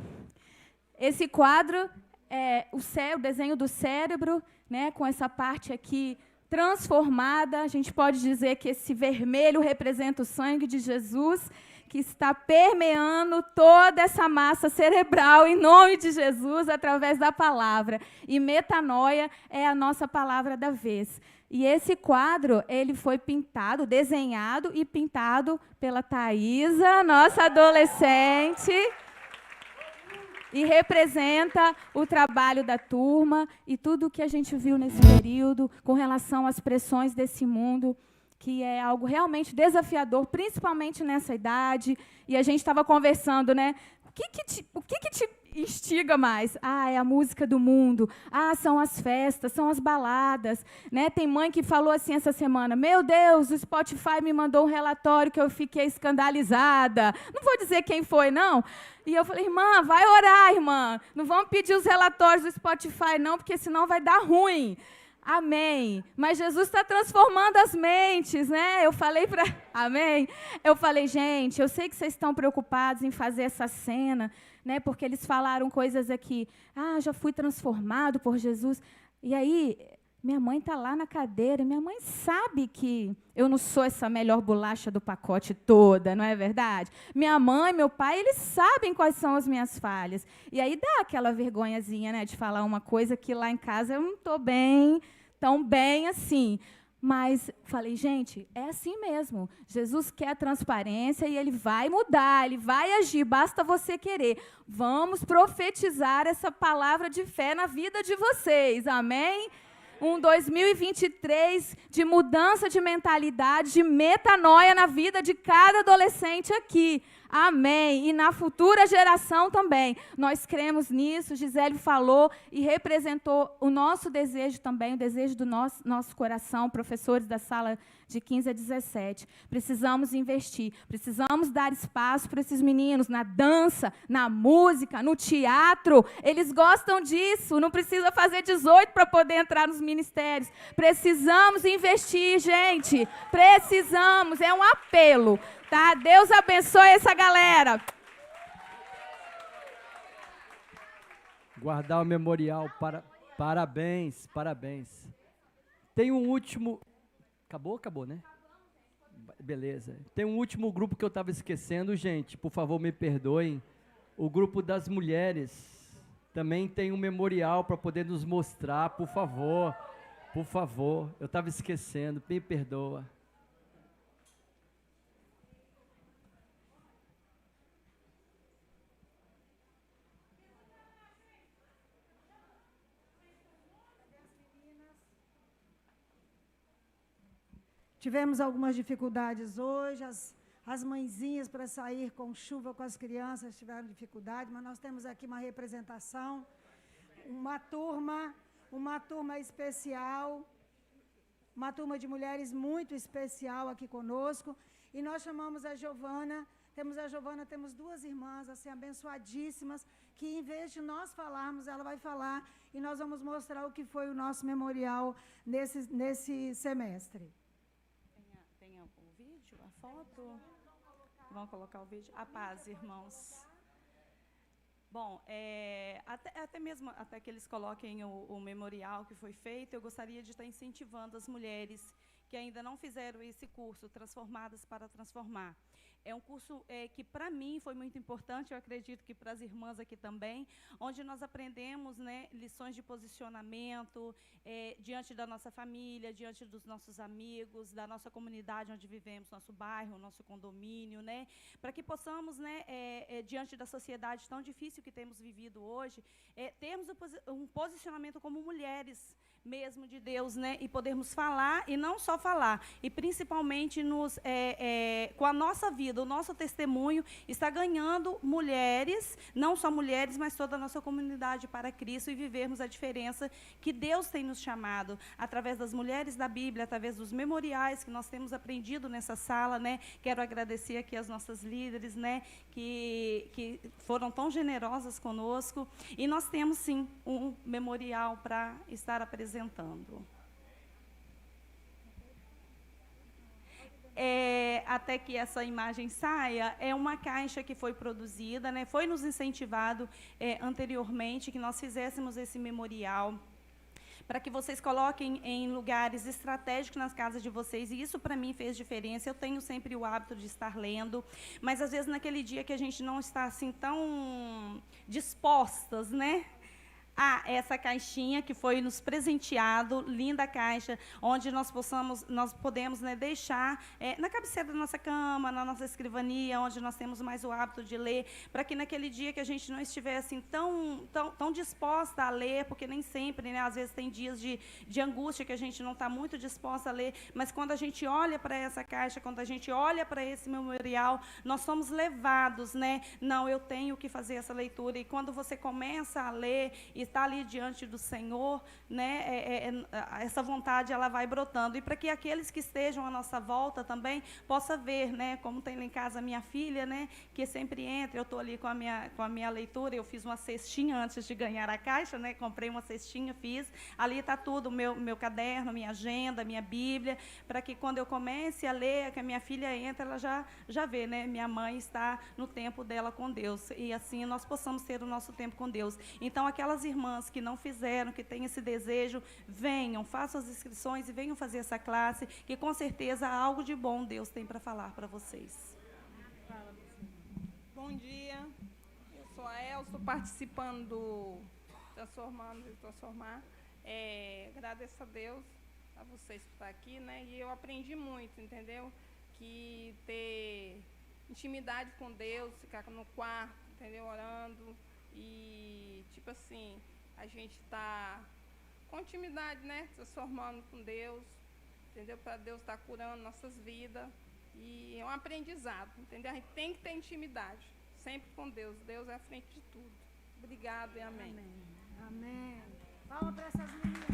Esse quadro é o desenho do cérebro, né, com essa parte aqui transformada. A gente pode dizer que esse vermelho representa o sangue de Jesus, que está permeando toda essa massa cerebral, em nome de Jesus, através da palavra. E metanoia é a nossa palavra da vez. E esse quadro, ele foi pintado, desenhado e pintado pela Thaísa, nossa adolescente, e representa o trabalho da turma e tudo o que a gente viu nesse período com relação às pressões desse mundo, que é algo realmente desafiador, principalmente nessa idade. E a gente estava conversando, né? O que te instiga mais? Ah, é a música do mundo. Ah, são as festas, são as baladas. Né? Tem mãe que falou assim essa semana, meu Deus, o Spotify me mandou um relatório que eu fiquei escandalizada. Não vou dizer quem foi, não. E eu falei, irmã, vai orar, irmã. Não vamos pedir os relatórios do Spotify, não, porque senão vai dar ruim. Amém. Mas Jesus está transformando as mentes, né? Eu falei para... Amém? Eu falei, gente, eu sei que vocês estão preocupados em fazer essa cena, né? Porque eles falaram coisas aqui. Ah, já fui transformado por Jesus. E aí, minha mãe está lá na cadeira. Minha mãe sabe que eu não sou essa melhor bolacha do pacote toda, não é verdade? Minha mãe, meu pai, eles sabem quais são as minhas falhas. E aí dá aquela vergonhazinha, né, de falar uma coisa que lá em casa eu não estou bem, tão bem assim. Mas falei, gente, é assim mesmo. Jesus quer transparência e ele vai mudar, ele vai agir, basta você querer. Vamos profetizar essa palavra de fé na vida de vocês, amém? Um 2023 de mudança de mentalidade, de metanoia na vida de cada adolescente aqui. Amém. E na futura geração também. Nós cremos nisso. Gisele falou e representou o nosso desejo também, o desejo do nosso coração, professores da sala de 15 a 17. Precisamos investir, precisamos dar espaço para esses meninos na dança, na música, no teatro. Eles gostam disso, não precisa fazer 18 para poder entrar nos ministérios. Precisamos investir, gente. Precisamos, é um apelo. Tá? Deus abençoe essa galera. Guardar o memorial. Parabéns, parabéns. Tem um último... Acabou, né? Beleza. Tem um último grupo que eu estava esquecendo, gente. Por favor, me perdoem. O grupo das mulheres. Também tem um memorial para poder nos mostrar, por favor. Por favor. Eu estava esquecendo, me perdoa. Tivemos algumas dificuldades hoje, as mãezinhas para sair com chuva com as crianças tiveram dificuldade, mas nós temos aqui uma representação, uma turma especial, uma turma de mulheres muito especial aqui conosco, e nós chamamos a Giovana, temos duas irmãs assim abençoadíssimas, que em vez de nós falarmos, ela vai falar, e nós vamos mostrar o que foi o nosso memorial nesse semestre. Foto. Vamos colocar o vídeo. A paz, irmãos. Bom, até mesmo até que eles coloquem o memorial que foi feito, eu gostaria de estar incentivando as mulheres que ainda não fizeram esse curso, Transformadas para Transformar. É um curso que, para mim, foi muito importante, eu acredito que para as irmãs aqui também, onde nós aprendemos, né, lições de posicionamento diante da nossa família, diante dos nossos amigos, da nossa comunidade onde vivemos, nosso bairro, nosso condomínio, né, para que possamos, né, diante da sociedade tão difícil que temos vivido hoje, termos um posicionamento como mulheres, mesmo de Deus, né, e podermos falar, e não só falar, e principalmente com a nossa vida, o nosso testemunho está ganhando mulheres, não só mulheres, mas toda a nossa comunidade para Cristo, e vivermos a diferença que Deus tem nos chamado, através das mulheres da Bíblia, através dos memoriais que nós temos aprendido nessa sala, né. Quero agradecer aqui as nossas líderes, né, que foram tão generosas conosco, e nós temos, sim, um memorial para estar apresentando. Até que essa imagem saia, é uma caixa que foi produzida, né, foi nos incentivado anteriormente que nós fizéssemos esse memorial, para que vocês coloquem em lugares estratégicos nas casas de vocês, e isso para mim fez diferença. Eu tenho sempre o hábito de estar lendo, mas às vezes naquele dia que a gente não está assim tão dispostas, né, essa caixinha que foi nos presenteado, linda caixa, onde nós podemos, né, deixar na cabeceira da nossa cama, na nossa escrivania, onde nós temos mais o hábito de ler, para que naquele dia que a gente não estiver assim tão disposta a ler, porque nem sempre, né, às vezes tem dias de angústia que a gente não está muito disposta a ler, mas quando a gente olha para essa caixa, quando a gente olha para esse memorial, nós somos levados, né? Não, eu tenho que fazer essa leitura. E quando você começa a ler e está ali diante do Senhor, né, essa vontade ela vai brotando. E para que aqueles que estejam à nossa volta também possam ver, né, como tem lá em casa a minha filha, né, que sempre entra, eu estou ali com a minha leitura, eu fiz uma cestinha antes de ganhar a caixa, né, comprei uma cestinha, fiz, ali está tudo, meu caderno, minha agenda, minha Bíblia, para que quando eu comece a ler, que a minha filha entra, ela já vê, né, minha mãe está no tempo dela com Deus, e assim nós possamos ter o nosso tempo com Deus. Então, aquelas irmãs que não fizeram, que têm esse desejo, venham, façam as inscrições e venham fazer essa classe, que com certeza algo de bom Deus tem para falar para vocês. Bom dia, eu sou a El, estou participando do Transformando e Transformar. Agradeço a Deus, a vocês que estão aqui, né? E eu aprendi muito, entendeu? Que ter intimidade com Deus, ficar no quarto, entendeu? Orando e, tipo assim, a gente está com intimidade, né? Transformando com Deus, entendeu? Para Deus estar curando nossas vidas. E é um aprendizado, entendeu? A gente tem que ter intimidade, sempre com Deus. Deus é a frente de tudo. Obrigado e amém. Amém. Amém. Fala para essas meninas.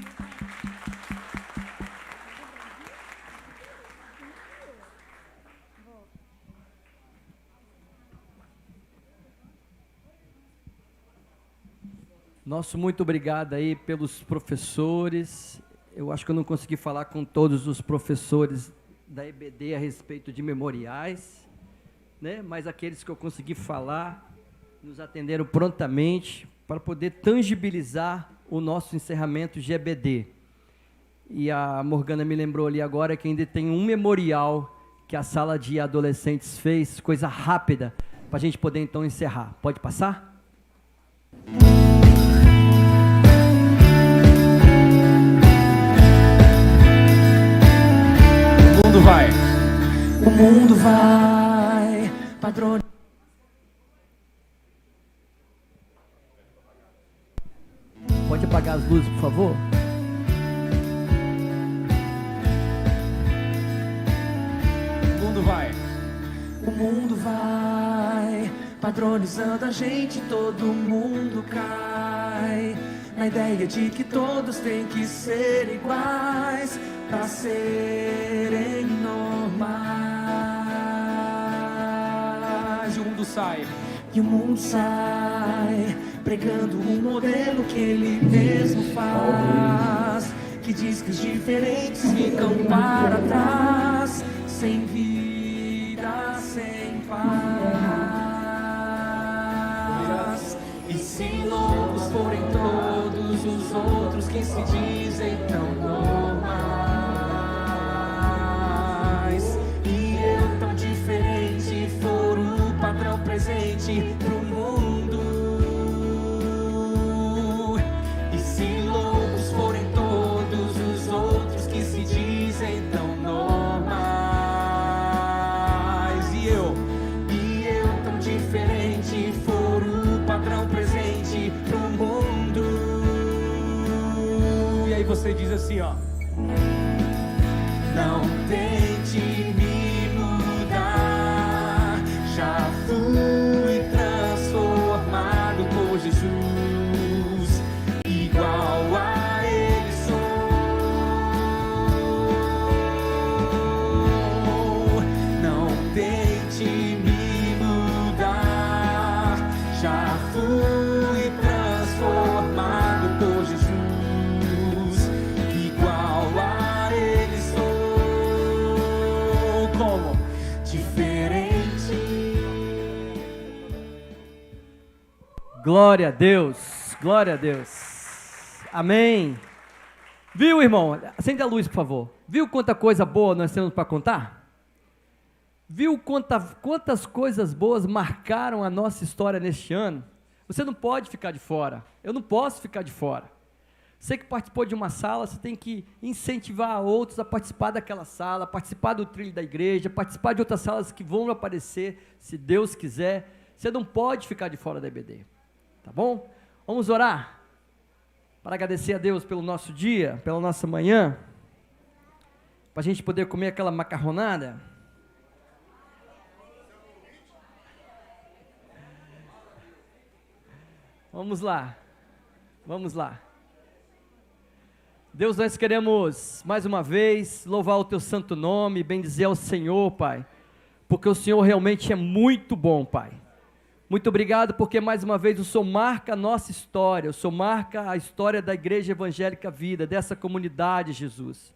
Nosso muito obrigado aí pelos professores. Eu acho que eu não consegui falar com todos os professores da EBD a respeito de memoriais, né? Mas aqueles que eu consegui falar nos atenderam prontamente para poder tangibilizar o nosso encerramento de EBD. E a Morgana me lembrou ali agora que ainda tem um memorial que a sala de adolescentes fez, coisa rápida, para a gente poder então encerrar. Pode passar? O mundo vai padronizar. Pode apagar as luzes, por favor? O mundo vai padronizando a gente, todo mundo cai na ideia de que todos têm que ser iguais para serem normais. E o mundo sai pregando um modelo que ele mesmo faz, que diz que os diferentes ficam para trás, sem vida, sem paz. E se loucos forem todos os outros que se dizem tão normais, e eu tão diferente for o padrão presente pro mundo. E se loucos forem todos os outros que se dizem tão normais, e eu tão diferente for o padrão presente pro mundo. E aí você diz assim, ó: não tente me mudar, já fui transformado por Jesus, igual a Ele sou. Não tente me mudar, já fui transformado por Jesus, igual a Ele sou. Como? Diferente. Glória a Deus, glória a Deus. Amém. Viu, irmão? Acende a luz, por favor. Viu quanta coisa boa nós temos para contar? Viu quantas coisas boas marcaram a nossa história neste ano? Você não pode ficar de fora. Eu não posso ficar de fora. Você que participou de uma sala, você tem que incentivar outros a participar daquela sala, participar do trilho da igreja, participar de outras salas que vão aparecer, se Deus quiser. Você não pode ficar de fora da EBD. Tá bom? Vamos orar para agradecer a Deus pelo nosso dia, pela nossa manhã, para a gente poder comer aquela macarronada. Vamos lá. Vamos lá. Deus, nós queremos, mais uma vez, louvar o Teu santo nome, bendizer ao Senhor, Pai, porque o Senhor realmente é muito bom, Pai. Muito obrigado, porque mais uma vez o Senhor marca a nossa história, o Senhor marca a história da Igreja Evangélica Vida, dessa comunidade, Jesus.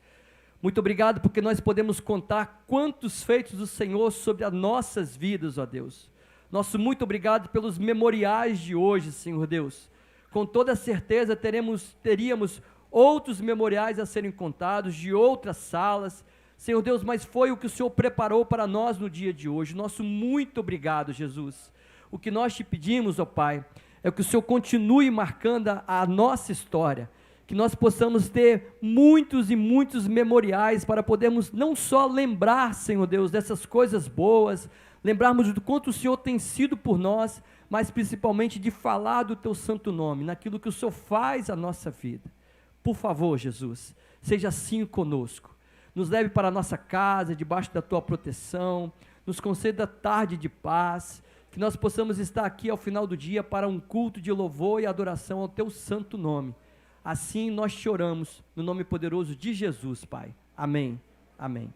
Muito obrigado, porque nós podemos contar quantos feitos do Senhor sobre as nossas vidas, ó Deus. Nosso muito obrigado pelos memoriais de hoje, Senhor Deus. Com toda certeza teríamos outros memoriais a serem contados, de outras salas, Senhor Deus, mas foi o que o Senhor preparou para nós no dia de hoje. Nosso muito obrigado, Jesus. O que nós te pedimos, ó Pai, é que o Senhor continue marcando a nossa história, que nós possamos ter muitos e muitos memoriais para podermos não só lembrar, Senhor Deus, dessas coisas boas, lembrarmos do quanto o Senhor tem sido por nós, mas principalmente de falar do Teu santo nome, naquilo que o Senhor faz a nossa vida. Por favor, Jesus, seja assim conosco. Nos leve para a nossa casa, debaixo da Tua proteção, nos conceda tarde de paz, que nós possamos estar aqui ao final do dia para um culto de louvor e adoração ao Teu santo nome. Assim nós te oramos, no nome poderoso de Jesus, Pai. Amém. Amém.